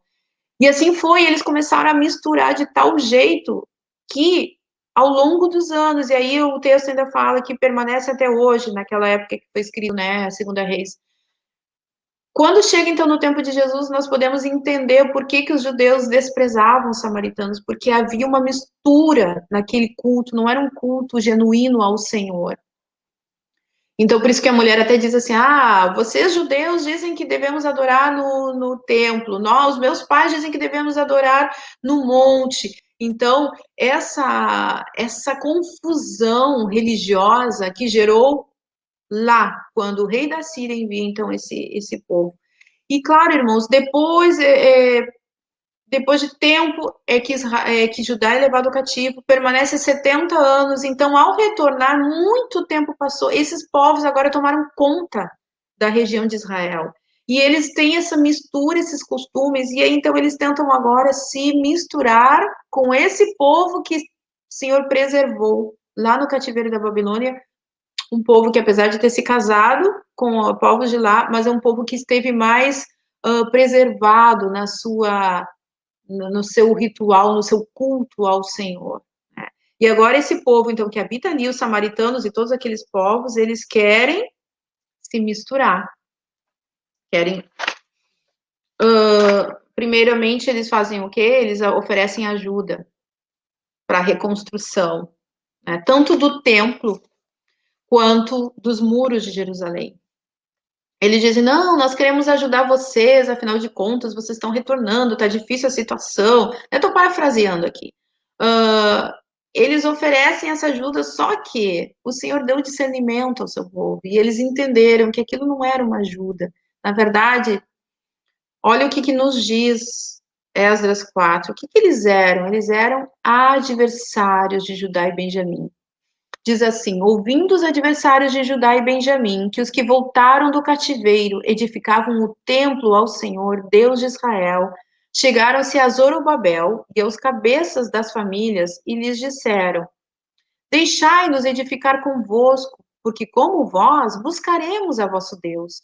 E assim foi, eles começaram a misturar de tal jeito que, ao longo dos anos, e aí o texto ainda fala que permanece até hoje, naquela época que foi escrito, né, a 2 Reis. Quando chega, então, no tempo de Jesus, nós podemos entender por que os judeus desprezavam os samaritanos, porque havia uma mistura naquele culto, não era um culto genuíno ao Senhor. Então, por isso que a mulher até diz assim: vocês judeus dizem que devemos adorar no templo, os meus pais dizem que devemos adorar no monte. Então, essa confusão religiosa que gerou lá, quando o rei da Síria envia, então, esse povo. E, claro, irmãos, depois de tempo, que Judá é levado cativo, permanece 70 anos. Então, ao retornar, muito tempo passou. Esses povos agora tomaram conta da região de Israel. E eles têm essa mistura, esses costumes, e aí, então, eles tentam agora se misturar com esse povo que o Senhor preservou lá no cativeiro da Babilônia. Um povo que, apesar de ter se casado com povos de lá, mas é um povo que esteve mais preservado no seu ritual, no seu culto ao Senhor. Né? E agora esse povo, então, que habita ali, os samaritanos e todos aqueles povos, eles querem se misturar, querem... primeiramente, eles fazem o quê? Eles oferecem ajuda para a reconstrução, né? Tanto do templo quanto dos muros de Jerusalém. Eles dizem, não, nós queremos ajudar vocês, afinal de contas, vocês estão retornando, tá difícil a situação. Eu estou parafraseando aqui. Eles oferecem essa ajuda, só que o Senhor deu discernimento ao seu povo, e eles entenderam que aquilo não era uma ajuda. Na verdade, olha o que nos diz Esdras 4. O que eles eram? Eles eram adversários de Judá e Benjamim. Diz assim, ouvindo os adversários de Judá e Benjamim, que os que voltaram do cativeiro edificavam o templo ao Senhor, Deus de Israel, chegaram-se a Zorobabel e aos cabeças das famílias e lhes disseram, deixai-nos edificar convosco, porque como vós, buscaremos a vosso Deus.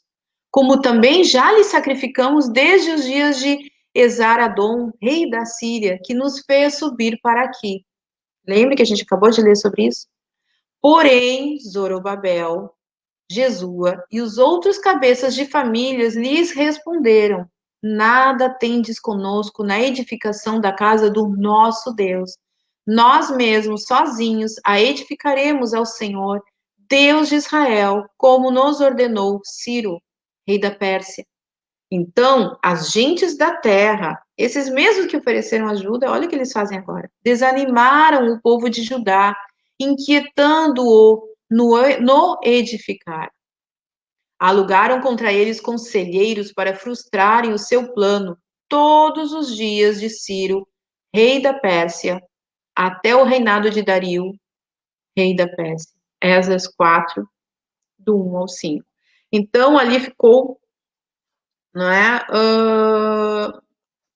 Como também já lhe sacrificamos desde os dias de Esar-Adom, rei da Síria, que nos fez subir para aqui. Lembre que a gente acabou de ler sobre isso? Porém, Zorobabel, Jesua e os outros cabeças de famílias lhes responderam, nada tendes conosco na edificação da casa do nosso Deus. Nós mesmos, sozinhos, a edificaremos ao Senhor, Deus de Israel, como nos ordenou Ciro, rei da Pérsia. Então, as gentes da terra, esses mesmos que ofereceram ajuda, olha o que eles fazem agora, desanimaram o povo de Judá, inquietando-o no edificar. Alugaram contra eles conselheiros para frustrarem o seu plano todos os dias de Ciro, rei da Pérsia, até o reinado de Dario, rei da Pérsia. Esdras 4, do 1 ao 5. Então, ali ficou, não é,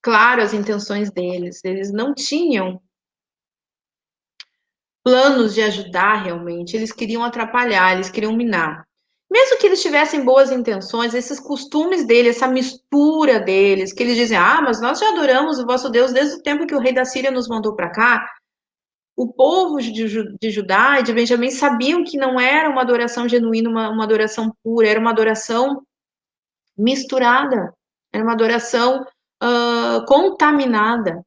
claro as intenções deles. Eles não tinham planos de ajudar realmente, eles queriam atrapalhar, eles queriam minar. Mesmo que eles tivessem boas intenções, esses costumes deles, essa mistura deles, que eles dizem, mas nós já adoramos o vosso Deus desde o tempo que o rei da Síria nos mandou para cá. O povo de Judá e de Benjamim sabiam que não era uma adoração genuína, uma adoração pura, era uma adoração misturada, era uma adoração contaminada.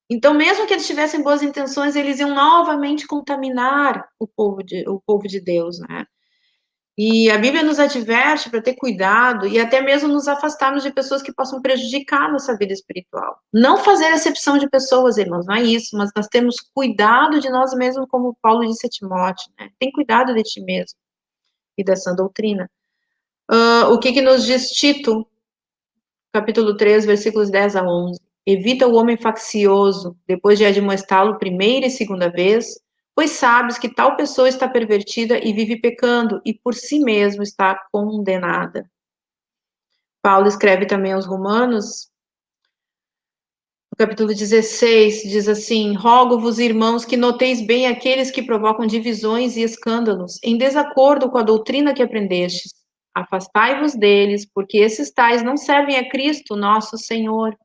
Então, mesmo que eles tivessem boas intenções, eles iam novamente contaminar o povo de Deus, né? E a Bíblia nos adverte para ter cuidado e até mesmo nos afastarmos de pessoas que possam prejudicar a nossa vida espiritual. Não fazer acepção de pessoas, irmãos, não é isso, mas nós temos cuidado de nós mesmos, como Paulo disse a Timóteo, né? Tem cuidado de ti mesmo e dessa doutrina. O que nos diz Tito, capítulo 3, versículos 10 a 11. Evita o homem faccioso, depois de admoestá-lo primeira e segunda vez, pois sabes que tal pessoa está pervertida e vive pecando, e por si mesmo está condenada. Paulo escreve também aos Romanos, no capítulo 16, diz assim, rogo-vos, irmãos, que noteis bem aqueles que provocam divisões e escândalos, em desacordo com a doutrina que aprendestes. Afastai-vos deles, porque esses tais não servem a Cristo, nosso Senhor,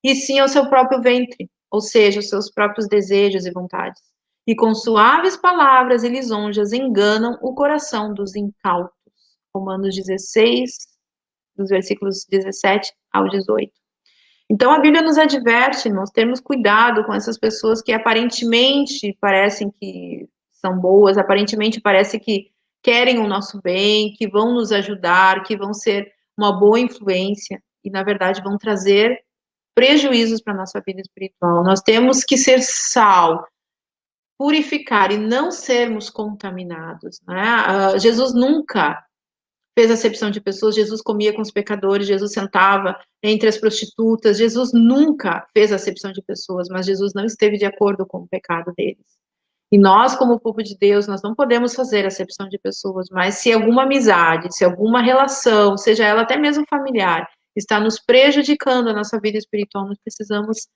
e sim ao seu próprio ventre, ou seja, os seus próprios desejos e vontades. E com suaves palavras e lisonjas enganam o coração dos incautos. Romanos 16, dos versículos 17 ao 18. Então a Bíblia nos adverte, nós temos cuidado com essas pessoas que aparentemente parecem que são boas, aparentemente parece que querem o nosso bem, que vão nos ajudar, que vão ser uma boa influência, e na verdade vão trazer prejuízos para a nossa vida espiritual. Nós temos que ser sal, purificar e não sermos contaminados, né? Jesus nunca fez acepção de pessoas, Jesus comia com os pecadores, Jesus sentava entre as prostitutas, Jesus nunca fez acepção de pessoas, mas Jesus não esteve de acordo com o pecado deles. E nós, como povo de Deus, nós não podemos fazer acepção de pessoas, mas se alguma amizade, se alguma relação, seja ela até mesmo familiar, está nos prejudicando a nossa vida espiritual, nós precisamos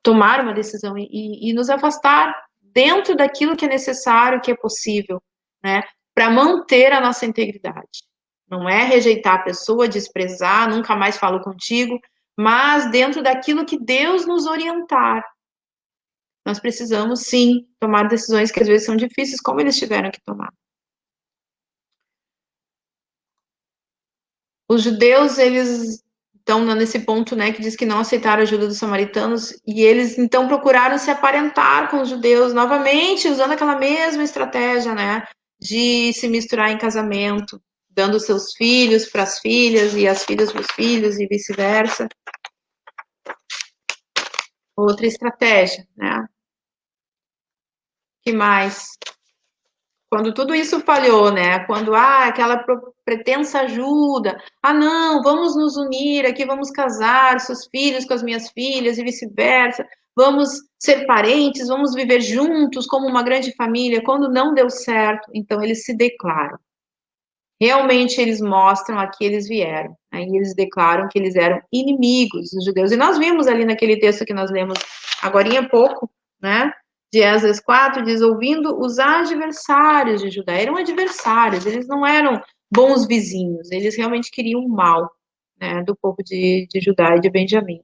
tomar uma decisão e nos afastar dentro daquilo que é necessário, que é possível, né, para manter a nossa integridade. Não é rejeitar a pessoa, desprezar, nunca mais falo contigo, mas dentro daquilo que Deus nos orientar. Nós precisamos, sim, tomar decisões que às vezes são difíceis, como eles tiveram que tomar. Os judeus, eles estão nesse ponto, né, que diz que não aceitaram a ajuda dos samaritanos, e eles então procuraram se aparentar com os judeus novamente, usando aquela mesma estratégia, né, de se misturar em casamento, dando seus filhos para as filhas e as filhas para os filhos e vice-versa. Outra estratégia, né? Que mais? Quando tudo isso falhou, né? Quando aquela pretensa ajuda, não, vamos nos unir aqui, vamos casar seus filhos com as minhas filhas e vice-versa, vamos ser parentes, vamos viver juntos como uma grande família. Quando não deu certo, então eles se declaram. Realmente eles mostram a que eles vieram. Aí eles declaram que eles eram inimigos dos judeus. E nós vimos ali naquele texto que nós lemos agora há pouco, né? De Esdras 4, diz, ouvindo os adversários de Judá. Eram adversários, eles não eram bons vizinhos, eles realmente queriam o mal, né, do povo de Judá e de Benjamim.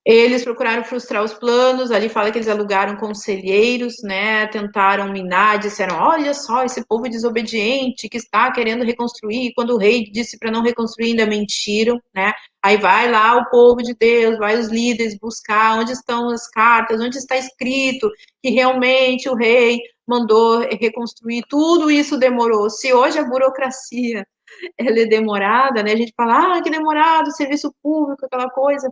Eles procuraram frustrar os planos, ali fala que eles alugaram conselheiros, né, tentaram minar, disseram, olha só, esse povo desobediente que está querendo reconstruir, quando o rei disse para não reconstruir, ainda mentiram, né, aí vai lá o povo de Deus, vai os líderes buscar onde estão as cartas, onde está escrito que realmente o rei mandou reconstruir, tudo isso demorou. Se hoje a burocracia ela é demorada, né, a gente fala, que demorado, serviço público, aquela coisa,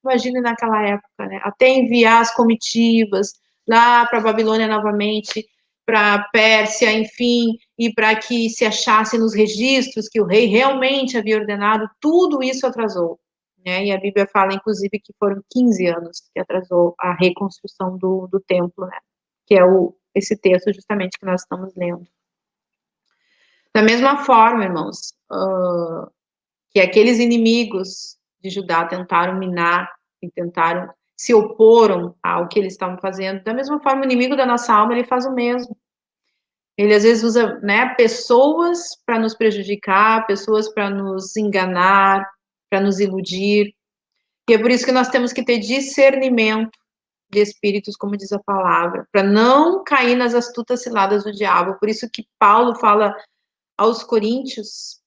imagine naquela época, né? Até enviar as comitivas lá para a Babilônia novamente, para a Pérsia, enfim, e para que se achasse nos registros que o rei realmente havia ordenado, tudo isso atrasou. Né? E a Bíblia fala, inclusive, que foram 15 anos que atrasou a reconstrução do templo, né? Que é esse texto justamente que nós estamos lendo. Da mesma forma, irmãos, que aqueles inimigos de Judá tentaram minar e tentaram se oporam ao que eles estavam fazendo. Da mesma forma, o inimigo da nossa alma, ele faz o mesmo. Ele às vezes usa, né, pessoas para nos prejudicar, pessoas para nos enganar, para nos iludir. E é por isso que nós temos que ter discernimento de espíritos, como diz a palavra, para não cair nas astutas ciladas do diabo. Por isso que Paulo fala aos Coríntios,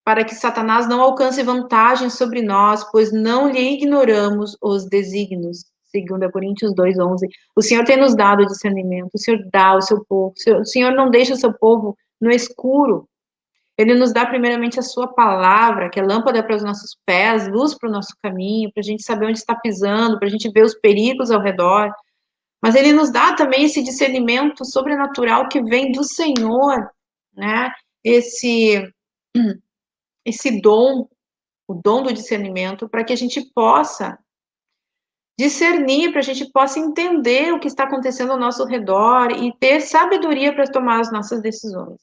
para que Satanás não alcance vantagem sobre nós, pois não lhe ignoramos os desígnios. 2 Coríntios 2:11. O Senhor tem nos dado discernimento, o Senhor dá ao seu povo, o Senhor não deixa o seu povo no escuro. Ele nos dá primeiramente a sua palavra, que é lâmpada para os nossos pés, luz para o nosso caminho, para a gente saber onde está pisando, para a gente ver os perigos ao redor. Mas ele nos dá também esse discernimento sobrenatural que vem do Senhor, né? Esse dom, o dom do discernimento, para que a gente possa discernir, para a gente possa entender o que está acontecendo ao nosso redor e ter sabedoria para tomar as nossas decisões.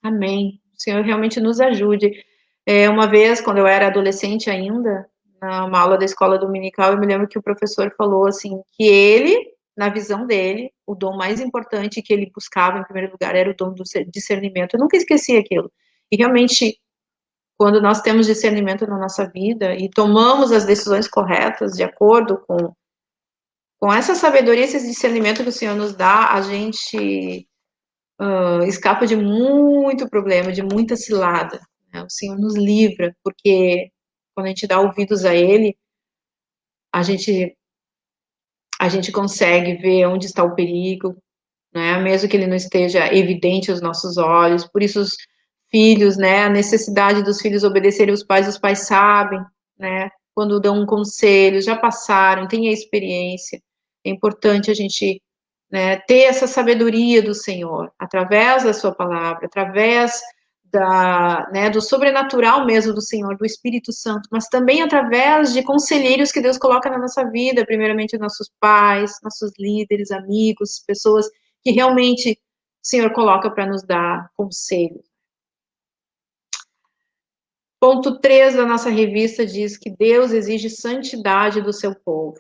Amém. O Senhor realmente nos ajude. Uma vez, quando eu era adolescente ainda, numa aula da escola dominical, eu me lembro que o professor falou assim, que ele, na visão dele, o dom mais importante que ele buscava em primeiro lugar era o dom do discernimento. Eu nunca esqueci aquilo. E realmente, quando nós temos discernimento na nossa vida e tomamos as decisões corretas de acordo com essa sabedoria, esse discernimento que o Senhor nos dá, a gente escapa de muito problema, de muita cilada. Né? O Senhor nos livra, porque quando a gente dá ouvidos a Ele, a gente consegue ver onde está o perigo, né? Mesmo que ele não esteja evidente aos nossos olhos. Por isso os filhos, né? A necessidade dos filhos obedecerem os pais sabem, né? Quando dão um conselho, já passaram, têm a experiência. É importante a gente, né, ter essa sabedoria do Senhor, através da sua palavra, através do sobrenatural mesmo do Senhor, do Espírito Santo, mas também através de conselheiros que Deus coloca na nossa vida, primeiramente nossos pais, nossos líderes, amigos, pessoas que realmente o Senhor coloca para nos dar conselho. Ponto 3 da nossa revista diz que Deus exige santidade do seu povo.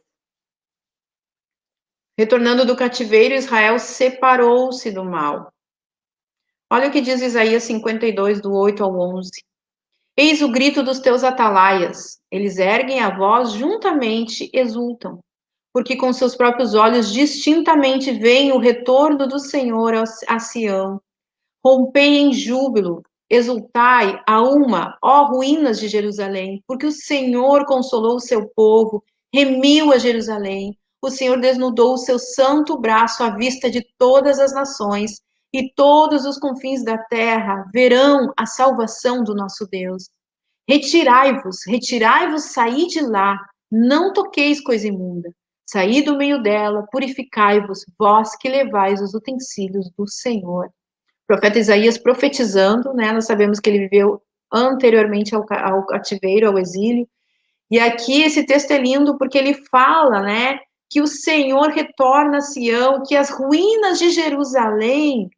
Retornando do cativeiro, Israel separou-se do mal. Olha o que diz Isaías 52, do 8 ao 11. Eis o grito dos teus atalaias. Eles erguem a voz, juntamente exultam, porque com seus próprios olhos distintamente veem o retorno do Senhor a Sião. Rompei em júbilo, exultai, alma, ó ruínas de Jerusalém, porque o Senhor consolou o seu povo, remiu a Jerusalém. O Senhor desnudou o seu santo braço à vista de todas as nações, e todos os confins da terra verão a salvação do nosso Deus. Retirai-vos, retirai-vos, saí de lá, não toqueis coisa imunda. Saí do meio dela, purificai-vos, vós que levais os utensílios do Senhor. O profeta Isaías profetizando, né? Nós sabemos que ele viveu anteriormente ao cativeiro, ao exílio. E aqui esse texto é lindo porque ele fala, né? Que o Senhor retorna a Sião, que as ruínas de Jerusalém,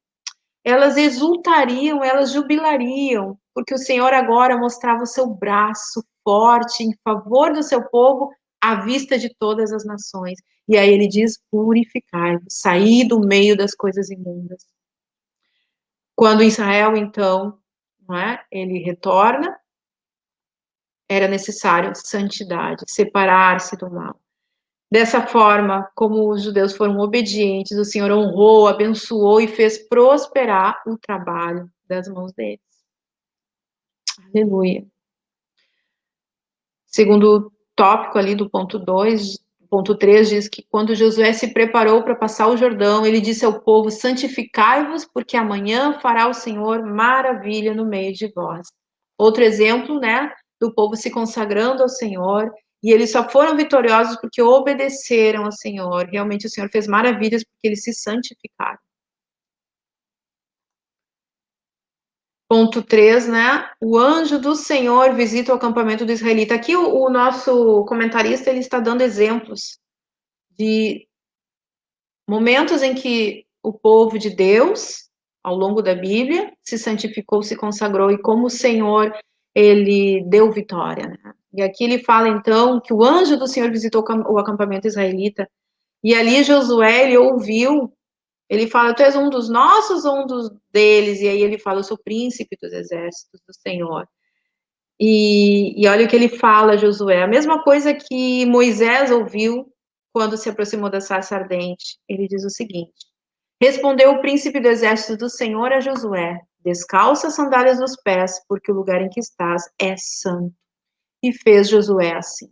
elas exultariam, elas jubilariam, porque o Senhor agora mostrava o seu braço forte em favor do seu povo à vista de todas as nações. E aí ele diz: purificai-vos, saí do meio das coisas imundas. Quando Israel, então, não é, ele retorna, era necessário santidade, separar-se do mal. Dessa forma, como os judeus foram obedientes, o Senhor honrou, abençoou e fez prosperar o trabalho das mãos deles. Aleluia. Segundo tópico ali do ponto 2, ponto 3 diz que quando Josué se preparou para passar o Jordão, ele disse ao povo: santificai-vos, porque amanhã fará o Senhor maravilha no meio de vós. Outro exemplo, né, do povo se consagrando ao Senhor, e eles só foram vitoriosos porque obedeceram ao Senhor. Realmente o Senhor fez maravilhas porque eles se santificaram. Ponto 3, né? O anjo do Senhor visita o acampamento do israelita. Aqui o nosso comentarista ele está dando exemplos de momentos em que o povo de Deus, ao longo da Bíblia, se santificou, se consagrou e como o Senhor ele deu vitória, né? E aqui ele fala então que o anjo do Senhor visitou o acampamento israelita e ali Josué ele ouviu. Ele fala: tu és um dos nossos ou um dos deles? E aí ele fala: eu sou príncipe dos exércitos do Senhor. E olha o que ele fala, Josué. A mesma coisa que Moisés ouviu quando se aproximou da sarça ardente. Ele diz o seguinte: respondeu o príncipe do exército do Senhor a Josué: descalça as sandálias dos pés, porque o lugar em que estás é santo. E fez Josué assim.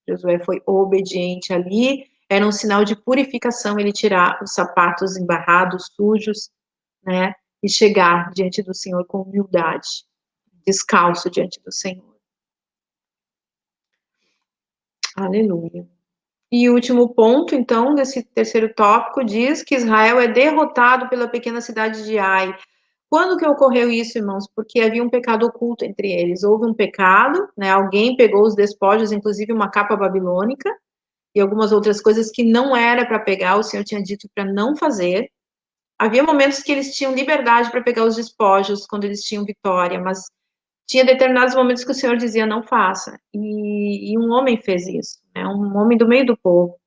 Josué foi obediente ali, era um sinal de purificação ele tirar os sapatos embarrados, sujos, né, e chegar diante do Senhor com humildade, descalço diante do Senhor. Aleluia. E o último ponto, então, desse terceiro tópico, diz que Israel é derrotado pela pequena cidade de Ai. Quando que ocorreu isso, irmãos? Porque havia um pecado oculto entre eles. Houve um pecado, né? Alguém pegou os despojos, inclusive uma capa babilônica, e algumas outras coisas que não era para pegar, o Senhor tinha dito para não fazer. Havia momentos que eles tinham liberdade para pegar os despojos, quando eles tinham vitória, mas tinha determinados momentos que o Senhor dizia, não faça. E um homem fez isso, né? Um homem do meio do povo.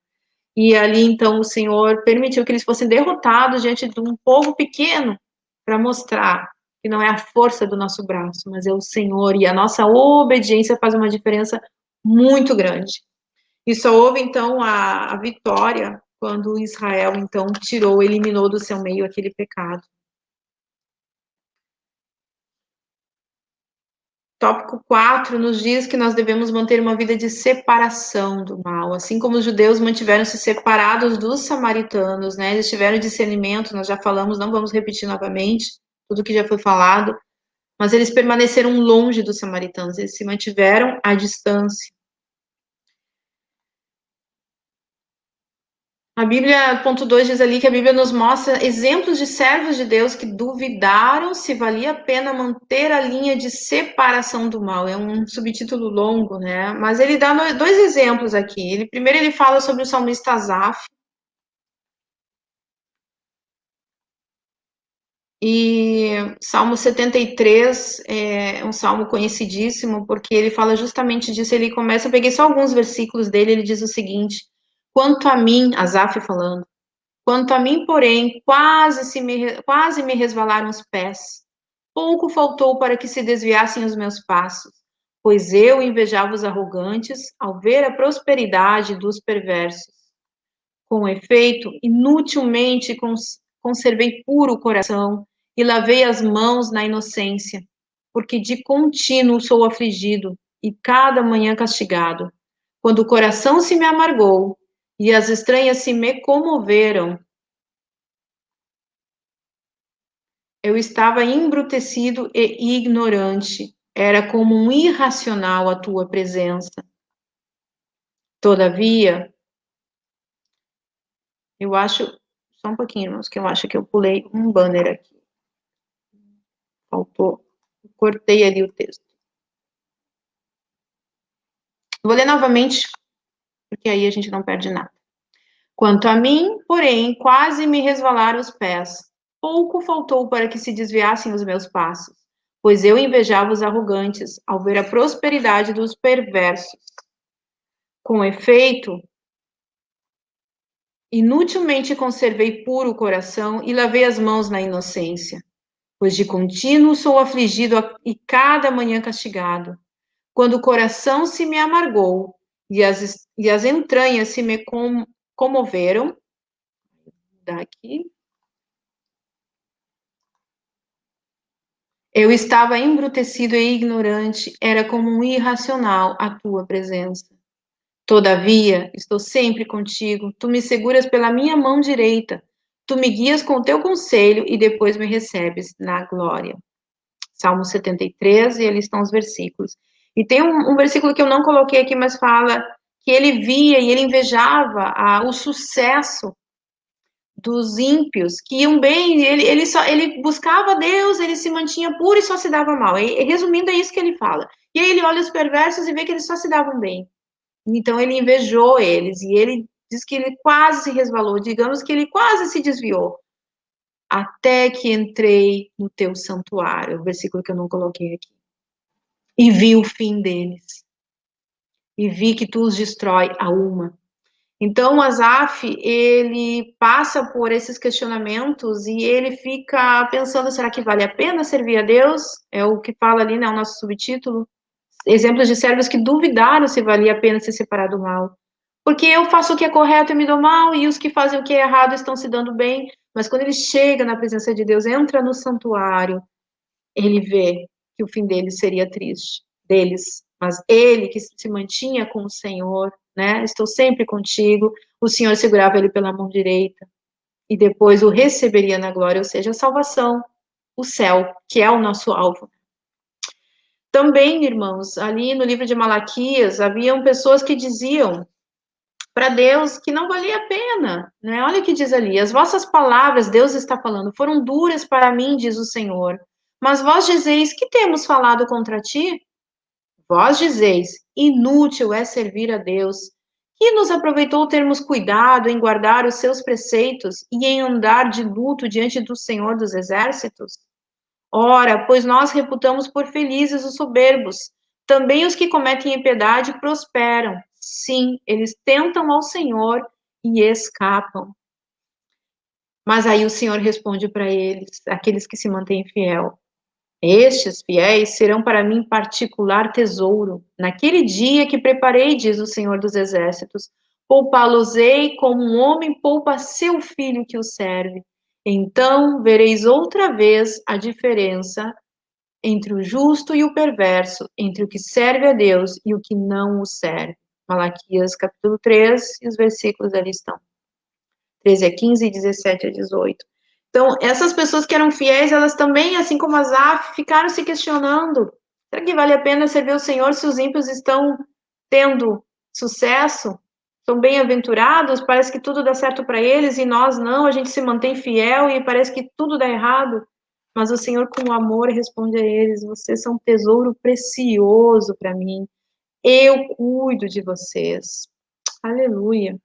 E ali, então, o Senhor permitiu que eles fossem derrotados diante de um povo pequeno, para mostrar que não é a força do nosso braço, mas é o Senhor, e a nossa obediência faz uma diferença muito grande. E só houve, então, a vitória quando Israel, então, eliminou do seu meio aquele pecado. Tópico 4 nos diz que nós devemos manter uma vida de separação do mal, assim como os judeus mantiveram-se separados dos samaritanos, né? Eles tiveram discernimento, nós já falamos, não vamos repetir novamente tudo que já foi falado, mas eles permaneceram longe dos samaritanos, eles se mantiveram à distância. A Bíblia, ponto 2, diz ali que a Bíblia nos mostra exemplos de servos de Deus que duvidaram se valia a pena manter a linha de separação do mal. É um subtítulo longo, né? Mas ele dá dois exemplos aqui. Primeiro ele fala sobre o salmista Asaf. E Salmo 73 é um salmo conhecidíssimo, porque ele fala justamente disso. Ele começa, eu peguei só alguns versículos dele, ele diz o seguinte: quanto a mim, Asaf falando, quanto a mim, porém, quase me resvalaram os pés. Pouco faltou para que se desviassem os meus passos, pois eu invejava os arrogantes ao ver a prosperidade dos perversos. Com efeito, inutilmente conservei puro o coração e lavei as mãos na inocência. porque de contínuo sou afligido e cada manhã castigado. Quando o coração se me amargou e as estranhas se me comoveram, eu estava embrutecido e ignorante. Era como um irracional a tua presença. Todavia, eu acho, só um pouquinho, irmãos, que eu acho que eu pulei um banner aqui. Faltou, cortei ali o texto. Vou ler novamente, porque aí a gente não perde nada. Quanto a mim, porém, quase me resvalaram os pés. Pouco faltou para que se desviassem os meus passos, pois eu invejava os arrogantes ao ver a prosperidade dos perversos. Com efeito, inutilmente conservei puro o coração e lavei as mãos na inocência, pois de contínuo sou afligido e cada manhã castigado. Quando o coração se me amargou e as entranhas se me comoveram, daqui, eu estava embrutecido e ignorante, era como um irracional a tua presença. Todavia, estou sempre contigo, tu me seguras pela minha mão direita, tu me guias com o teu conselho e depois me recebes na glória. Salmo 73, e ali estão os versículos. E tem um versículo que eu não coloquei aqui, mas fala que ele via e ele invejava o sucesso dos ímpios, que iam bem, ele buscava Deus, ele se mantinha puro e só se dava mal. E, resumindo, é isso que ele fala. E aí ele olha os perversos e vê que eles só se davam bem. Então ele invejou eles, e ele diz que ele quase se resvalou, digamos que ele quase se desviou, até que entrei no teu santuário, o versículo que eu não coloquei aqui, e vi o fim deles, e vi que tu os destrói a uma. Então, o Asaf, ele passa por esses questionamentos e ele fica pensando, será que vale a pena servir a Deus? É o que fala ali, né, o nosso subtítulo. Exemplos de servos que duvidaram se valia a pena se separar do mal. Porque eu faço o que é correto e me dou mal, e os que fazem o que é errado estão se dando bem. Mas quando ele chega na presença de Deus, entra no santuário, ele vê que o fim deles seria triste, deles. Mas ele que se mantinha com o Senhor, né? Estou sempre contigo. O Senhor segurava ele pela mão direita e depois o receberia na glória, ou seja, a salvação, o céu, que é o nosso alvo. Também, irmãos, ali no livro de Malaquias, haviam pessoas que diziam para Deus que não valia a pena, né? Olha o que diz ali: as vossas palavras, Deus está falando, foram duras para mim, diz o Senhor. Mas vós dizeis, que temos falado contra ti? Vós dizeis, inútil é servir a Deus. Que nos aproveitou termos cuidado em guardar os seus preceitos e em andar de luto diante do Senhor dos Exércitos? Ora, pois nós reputamos por felizes os soberbos. Também os que cometem impiedade prosperam. Sim, eles tentam ao Senhor e escapam. Mas aí o Senhor responde para eles, aqueles que se mantêm fiel. Estes fiéis serão para mim particular tesouro. Naquele dia que preparei, diz o Senhor dos Exércitos, poupá-los-ei como um homem poupa seu filho que o serve. Então vereis outra vez a diferença entre o justo e o perverso, entre o que serve a Deus e o que não o serve. Malaquias capítulo 3, e os versículos ali estão. 13 a 15 e 17 a 18. Então, essas pessoas que eram fiéis, elas também, assim como Asaf, ficaram se questionando: será que vale a pena servir o Senhor se os ímpios estão tendo sucesso? São bem-aventurados, parece que tudo dá certo para eles e nós não, a gente se mantém fiel e parece que tudo dá errado. Mas o Senhor, com amor, responde a eles: vocês são um tesouro precioso para mim. Eu cuido de vocês. Aleluia.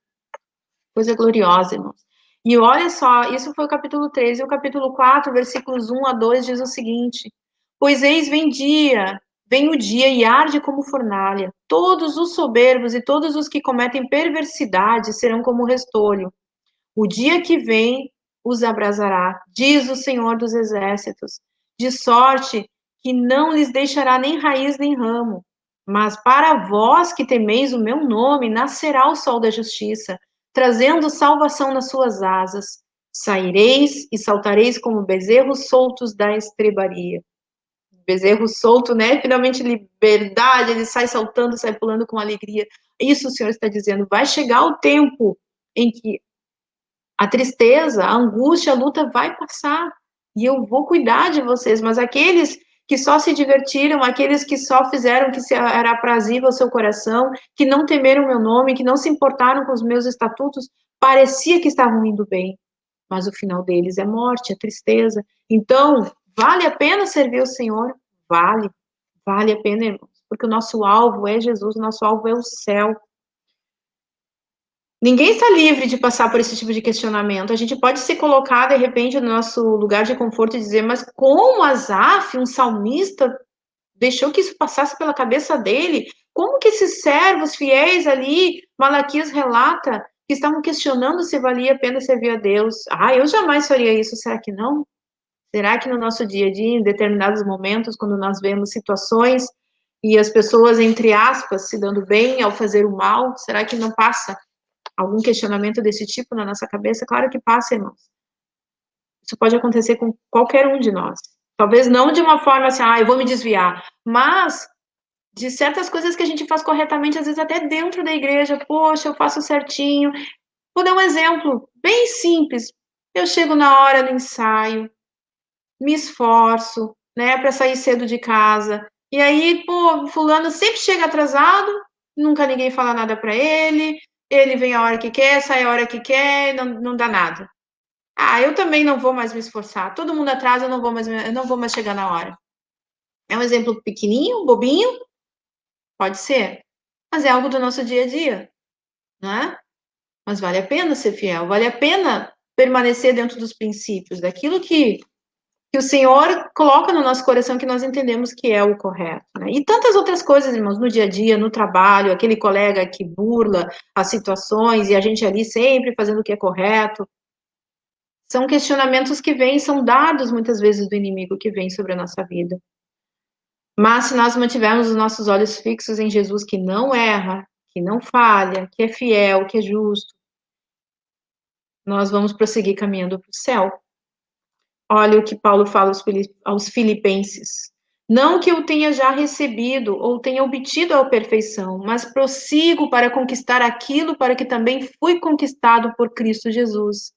Coisa gloriosa, irmãos. E olha só, isso foi o capítulo 3. E o capítulo 4, versículos 1 a 2, diz o seguinte: pois eis vem o dia e arde como fornalha. Todos os soberbos e todos os que cometem perversidade serão como restolho. O dia que vem os abrasará, diz o Senhor dos Exércitos, de sorte que não lhes deixará nem raiz nem ramo. Mas para vós que temeis o meu nome, nascerá o sol da justiça, trazendo salvação nas suas asas. Saireis e saltareis como bezerros soltos da estrebaria. bezerro solto, né? Finalmente liberdade, ele sai saltando, sai pulando com alegria. Isso o Senhor está dizendo, vai chegar o tempo em que a tristeza, a angústia, a luta vai passar. E eu vou cuidar de vocês. Mas aqueles que só se divertiram, aqueles que só fizeram o que era aprazível ao seu coração, que não temeram meu nome, que não se importaram com os meus estatutos, parecia que estavam indo bem. Mas o final deles é morte, é tristeza. Então, vale a pena servir o Senhor? Vale. Vale a pena, irmãos. Porque o nosso alvo é Jesus, o nosso alvo é o céu. Ninguém está livre de passar por esse tipo de questionamento. A gente pode se colocar, de repente, no nosso lugar de conforto e dizer, mas como Asaf, um salmista, deixou que isso passasse pela cabeça dele? Como que esses servos fiéis ali, Malaquias relata, que estavam questionando se valia a pena servir a Deus? Ah, eu jamais faria isso, será que não? Será que no nosso dia a dia, em determinados momentos, quando nós vemos situações e as pessoas, entre aspas, se dando bem ao fazer o mal, será que não passa algum questionamento desse tipo na nossa cabeça? Claro que passa, irmãos. Isso pode acontecer com qualquer um de nós. Talvez não de uma forma assim, eu vou me desviar, mas de certas coisas que a gente faz corretamente, às vezes até dentro da igreja, poxa, eu faço certinho. Vou dar um exemplo bem simples. Eu chego na hora do ensaio, me esforço, né, para sair cedo de casa. E aí, pô, fulano sempre chega atrasado, nunca ninguém fala nada para ele vem a hora que quer, sai a hora que quer, não dá nada. Eu também não vou mais me esforçar. Todo mundo atrasa, eu não vou mais chegar na hora. É um exemplo pequenininho, bobinho? Pode ser. Mas é algo do nosso dia a dia, não é? Mas vale a pena ser fiel, vale a pena permanecer dentro dos princípios, daquilo que o Senhor coloca no nosso coração, que nós entendemos que é o correto. Né? E tantas outras coisas, irmãos, no dia a dia, no trabalho, aquele colega que burla as situações e a gente ali sempre fazendo o que é correto. São questionamentos que vêm, são dados muitas vezes do inimigo que vem sobre a nossa vida. Mas se nós mantivermos os nossos olhos fixos em Jesus, que não erra, que não falha, que é fiel, que é justo, nós vamos prosseguir caminhando para o céu. Olha o que Paulo fala aos Filipenses. Não que eu tenha já recebido ou tenha obtido a perfeição, mas prossigo para conquistar aquilo para que também fui conquistado por Cristo Jesus.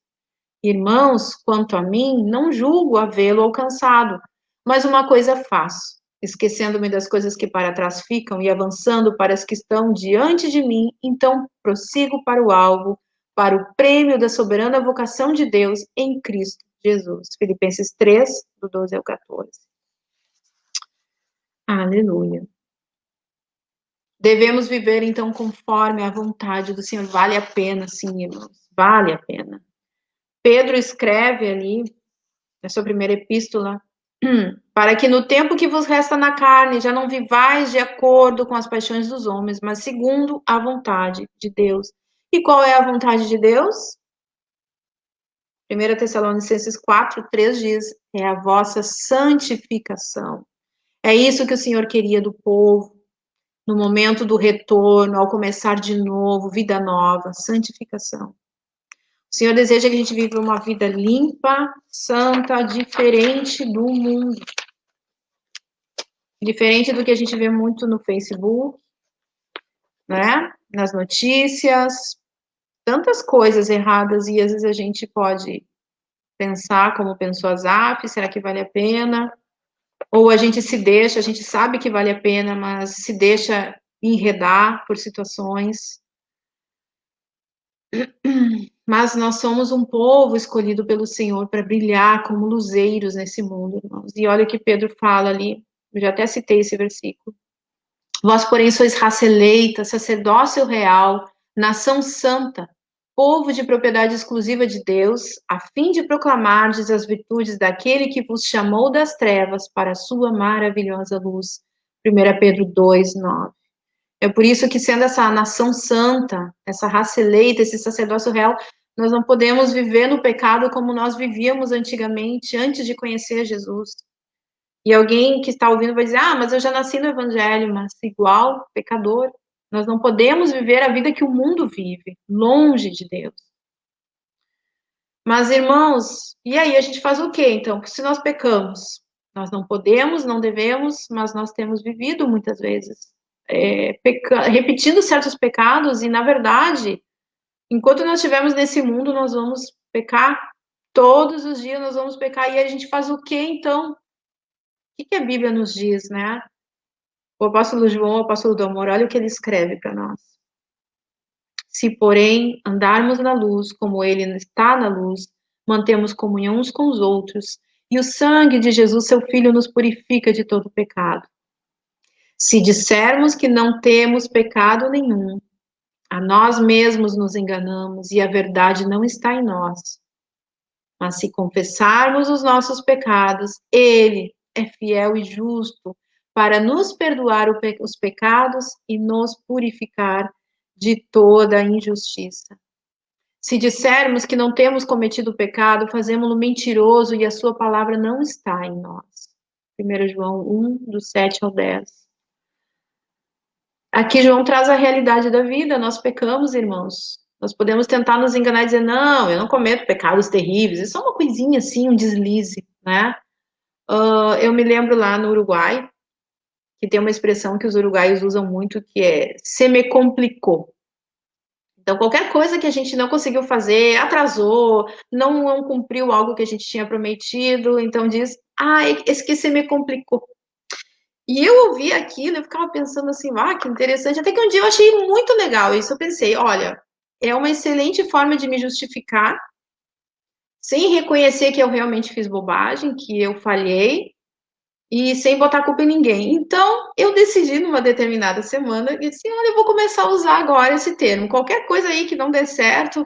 Irmãos, quanto a mim, não julgo havê-lo alcançado, mas uma coisa faço, esquecendo-me das coisas que para trás ficam e avançando para as que estão diante de mim, então prossigo para o alvo, para o prêmio da soberana vocação de Deus em Cristo Jesus. Filipenses 3, do 12 ao 14. Aleluia. Devemos viver, então, conforme a vontade do Senhor. Vale a pena, sim, irmãos. Vale a pena. Pedro escreve ali, na sua primeira epístola, para que no tempo que vos resta na carne, já não vivais de acordo com as paixões dos homens, mas segundo a vontade de Deus. E qual é a vontade de Deus? 1 Tessalonicenses 4, 3 diz, é a vossa santificação. É isso que o Senhor queria do povo, no momento do retorno, ao começar de novo, vida nova, santificação. O Senhor deseja que a gente viva uma vida limpa, santa, diferente do mundo. Diferente do que a gente vê muito no Facebook, né? Nas notícias, tantas coisas erradas, e às vezes a gente pode pensar como pensou Asaf, será que vale a pena? Ou a gente se deixa, a gente sabe que vale a pena, mas se deixa enredar por situações. Mas nós somos um povo escolhido pelo Senhor para brilhar como luzeiros nesse mundo, irmãos. E olha o que Pedro fala ali, eu já até citei esse versículo. Vós, porém, sois raça eleita, sacerdócio real, nação santa, povo de propriedade exclusiva de Deus, a fim de proclamardes as virtudes daquele que vos chamou das trevas para a sua maravilhosa luz. 1 Pedro 2, 9. É por isso que, sendo essa nação santa, essa raça eleita, esse sacerdócio real, nós não podemos viver no pecado como nós vivíamos antigamente, antes de conhecer Jesus. E alguém que está ouvindo vai dizer, mas eu já nasci no evangelho, mas igual, pecador. Nós não podemos viver a vida que o mundo vive, longe de Deus. Mas, irmãos, e aí a gente faz o quê, então? Se nós pecamos, Nós não podemos, não devemos, mas nós temos vivido muitas vezes repetindo certos pecados e, na verdade, enquanto nós estivermos nesse mundo, nós vamos pecar. Todos os dias nós vamos pecar. E a gente faz o quê, então? O que a Bíblia nos diz, né? O apóstolo João, o apóstolo do amor, olha o que ele escreve para nós. Se, porém, andarmos na luz, como ele está na luz, mantemos comunhão uns com os outros, e o sangue de Jesus, seu Filho, nos purifica de todo pecado. Se dissermos que não temos pecado nenhum, a nós mesmos nos enganamos e a verdade não está em nós. Mas se confessarmos os nossos pecados, ele é fiel e justo para nos perdoar os pecados e nos purificar de toda a injustiça. Se dissermos que não temos cometido pecado, fazemos-lo mentiroso e a sua palavra não está em nós. 1 João 1, do 7 ao 10. Aqui João traz a realidade da vida, nós pecamos, irmãos. Nós podemos tentar nos enganar e dizer, não, eu não cometo pecados terríveis, é só uma coisinha assim, um deslize, né? Eu me lembro lá no Uruguai, que tem uma expressão que os uruguaios usam muito, que é se me complicou. Então, qualquer coisa que a gente não conseguiu fazer, atrasou, não cumpriu algo que a gente tinha prometido, então diz, esse que se me complicou. E eu ouvi aquilo, eu ficava pensando assim, que interessante, até que um dia eu achei muito legal isso, eu pensei, olha, é uma excelente forma de me justificar, sem reconhecer que eu realmente fiz bobagem, que eu falhei, e sem botar culpa em ninguém. Então, eu decidi numa determinada semana, e disse, olha, eu vou começar a usar agora esse termo. Qualquer coisa aí que não dê certo,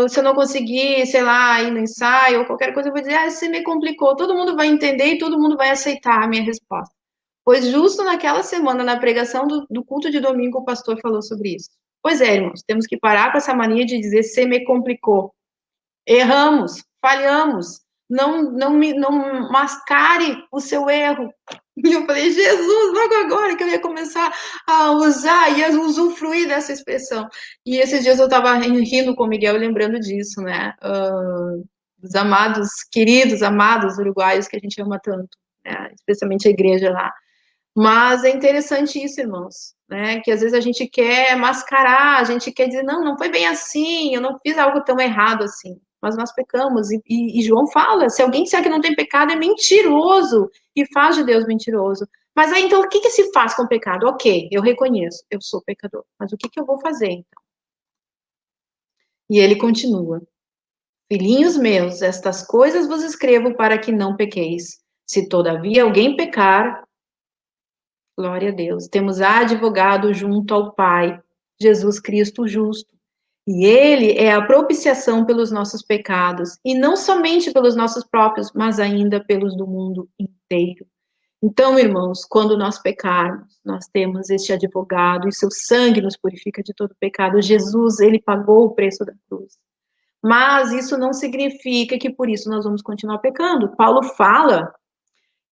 se eu não conseguir, sei lá, ir no ensaio, ou qualquer coisa, eu vou dizer, você me complicou. Todo mundo vai entender e todo mundo vai aceitar a minha resposta. Pois justo naquela semana, na pregação do culto de domingo, o pastor falou sobre isso. Pois é, irmãos, temos que parar com essa mania de dizer, você me complicou. Erramos, falhamos, não mascare o seu erro. E eu falei, Jesus, logo agora que eu ia começar a usar e a usufruir dessa expressão. E esses dias eu estava rindo com o Miguel, lembrando disso, né? Dos amados, queridos, amados uruguaios que a gente ama tanto, né? Especialmente a igreja lá. Mas é interessante isso, irmãos, né? Que às vezes a gente quer mascarar, a gente quer dizer, não foi bem assim, eu não fiz algo tão errado assim. Mas nós pecamos, e João fala, se alguém disser que não tem pecado, é mentiroso, e faz de Deus mentiroso. Mas aí, então, o que se faz com o pecado? Ok, eu reconheço, eu sou pecador, mas o que eu vou fazer, então? E ele continua, filhinhos meus, estas coisas vos escrevo para que não pequeis. Se todavia alguém pecar, glória a Deus, temos advogado junto ao Pai, Jesus Cristo justo. E ele é a propiciação pelos nossos pecados, e não somente pelos nossos próprios, mas ainda pelos do mundo inteiro. Então, irmãos, quando nós pecarmos, nós temos este advogado, e seu sangue nos purifica de todo pecado. Jesus, ele pagou o preço da cruz. Mas isso não significa que por isso nós vamos continuar pecando. Paulo fala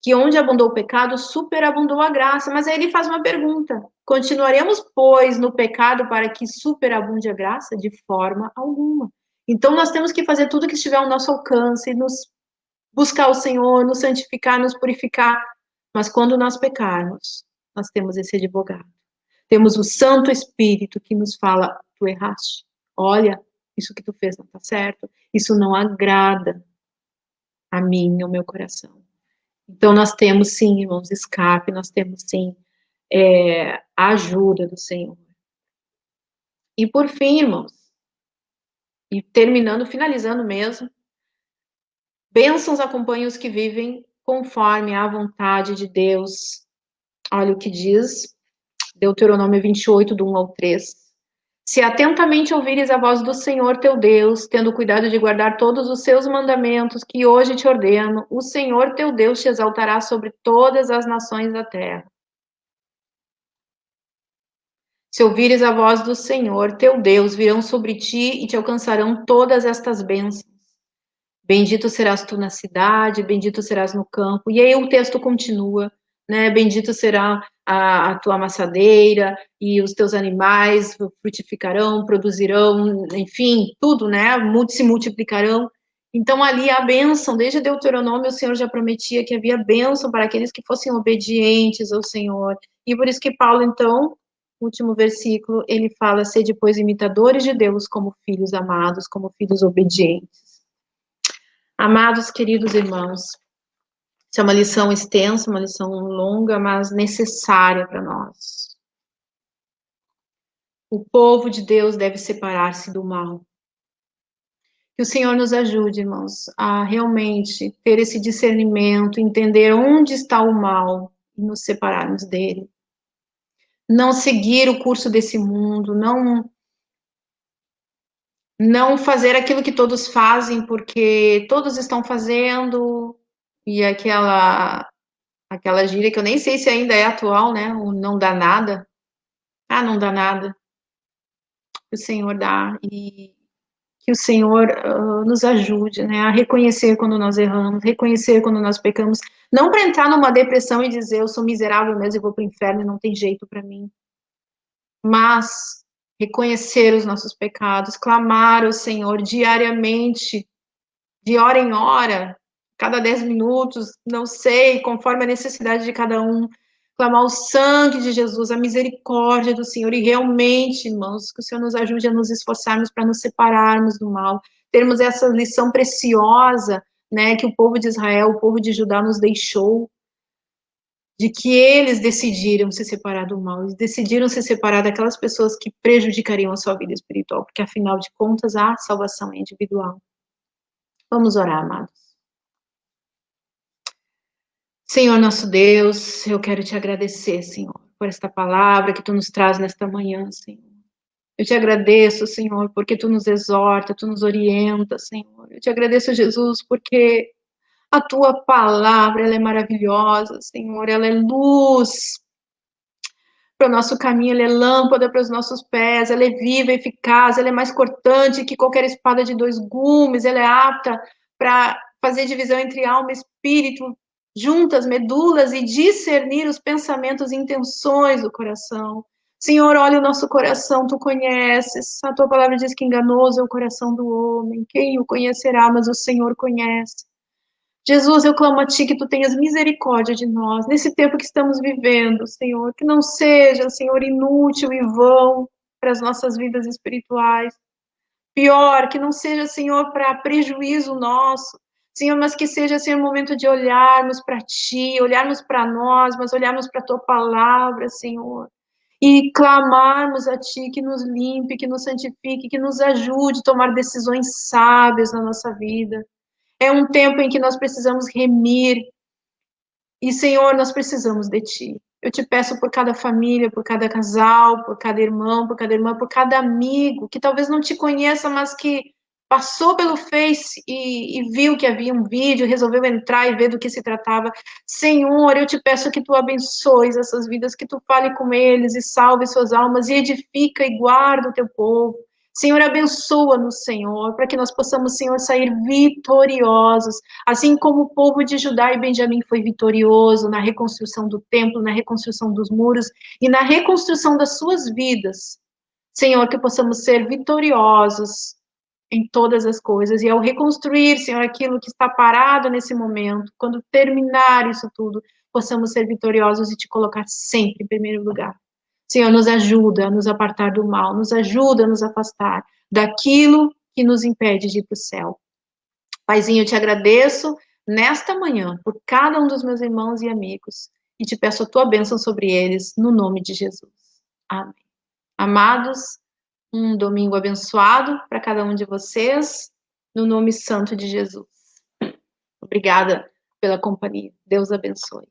que onde abundou o pecado, superabundou a graça. Mas aí ele faz uma pergunta: continuaremos, pois, no pecado para que superabunde a graça? De forma alguma. Então, nós temos que fazer tudo que estiver ao nosso alcance, nos buscar o Senhor, nos santificar, nos purificar. Mas quando nós pecarmos, nós temos esse advogado. Temos o Santo Espírito que nos fala, tu erraste. Olha, isso que tu fez não está certo. Isso não agrada a mim, ao meu coração. Então, nós temos sim, irmãos, escape, nós temos sim a ajuda do Senhor. E por fim, irmãos, e terminando, finalizando mesmo, bênçãos acompanham os que vivem conforme a vontade de Deus. Olha o que diz Deuteronômio 28, do 1 ao 3. Se atentamente ouvires a voz do Senhor teu Deus, tendo cuidado de guardar todos os seus mandamentos que hoje te ordeno, o Senhor teu Deus te exaltará sobre todas as nações da terra. Se ouvires a voz do Senhor teu Deus, virão sobre ti e te alcançarão todas estas bênçãos. Bendito serás tu na cidade, bendito serás no campo. E aí o texto continua, né? Bendito será a tua amassadeira e os teus animais frutificarão, produzirão, enfim, tudo, né? Se multiplicarão. Então, ali a bênção, desde Deuteronômio, o Senhor já prometia que havia bênção para aqueles que fossem obedientes ao Senhor. E por isso que Paulo, então, último versículo, ele fala: sede, pois, imitadores de Deus como filhos amados, como filhos obedientes. Amados, queridos irmãos, isso é uma lição extensa, uma lição longa, mas necessária para nós. O povo de Deus deve separar-se do mal. Que o Senhor nos ajude, irmãos, a realmente ter esse discernimento, entender onde está o mal e nos separarmos dele. Não seguir o curso desse mundo, não fazer aquilo que todos fazem porque todos estão fazendo, e aquela gíria que eu nem sei se ainda é atual, né? O não dá nada. Ah, não dá nada. O Senhor dá, e que o Senhor nos ajude, né, a reconhecer quando nós erramos, reconhecer quando nós pecamos, não para entrar numa depressão e dizer eu sou miserável mesmo e vou para o inferno e não tem jeito para mim, mas reconhecer os nossos pecados, clamar ao Senhor diariamente, de hora em hora, cada 10 minutos, não sei, conforme a necessidade de cada um, clamar o sangue de Jesus, a misericórdia do Senhor, e realmente, irmãos, que o Senhor nos ajude a nos esforçarmos para nos separarmos do mal, termos essa lição preciosa, né, que o povo de Israel, o povo de Judá nos deixou, de que eles decidiram se separar do mal, eles decidiram se separar daquelas pessoas que prejudicariam a sua vida espiritual, porque afinal de contas a salvação é individual. Vamos orar, amados. Senhor nosso Deus, eu quero te agradecer, Senhor, por esta palavra que tu nos traz nesta manhã, Senhor. Eu te agradeço, Senhor, porque tu nos exorta, tu nos orienta, Senhor. Eu te agradeço, Jesus, porque a tua palavra, ela é maravilhosa, Senhor, ela é luz para o nosso caminho, ela é lâmpada para os nossos pés, ela é viva, eficaz, ela é mais cortante que qualquer espada de 2 gumes, ela é apta para fazer divisão entre alma e espírito, juntas, medulas, e discernir os pensamentos e intenções do coração. Senhor, olha o nosso coração, tu conheces, a tua palavra diz que enganoso é o coração do homem, quem o conhecerá, mas o Senhor conhece. Jesus, eu clamo a Ti que Tu tenhas misericórdia de nós, nesse tempo que estamos vivendo, Senhor, que não seja, Senhor, inútil e vão para as nossas vidas espirituais. Pior, que não seja, Senhor, para prejuízo nosso, Senhor, mas que seja, Senhor, um momento de olharmos para Ti, olharmos para nós, mas olharmos para a Tua palavra, Senhor, e clamarmos a Ti que nos limpe, que nos santifique, que nos ajude a tomar decisões sábias na nossa vida. É um tempo em que nós precisamos remir. E, Senhor, nós precisamos de Ti. Eu te peço por cada família, por cada casal, por cada irmão, por cada irmã, por cada amigo, que talvez não te conheça, mas que passou pelo Face e viu que havia um vídeo, resolveu entrar e ver do que se tratava. Senhor, eu te peço que Tu abençoes essas vidas, que Tu fale com eles e salve suas almas e edifica e guarda o Teu povo. Senhor, abençoa-nos, Senhor, para que nós possamos, Senhor, sair vitoriosos, assim como o povo de Judá e Benjamim foi vitorioso na reconstrução do templo, na reconstrução dos muros e na reconstrução das suas vidas. Senhor, que possamos ser vitoriosos em todas as coisas, e ao reconstruir, Senhor, aquilo que está parado nesse momento, quando terminar isso tudo, possamos ser vitoriosos e Te colocar sempre em primeiro lugar. Senhor, nos ajuda a nos apartar do mal, nos ajuda a nos afastar daquilo que nos impede de ir para o céu. Paizinho, eu te agradeço nesta manhã por cada um dos meus irmãos e amigos e te peço a tua bênção sobre eles, no nome de Jesus. Amém. Amados, um domingo abençoado para cada um de vocês, no nome santo de Jesus. Obrigada pela companhia. Deus abençoe.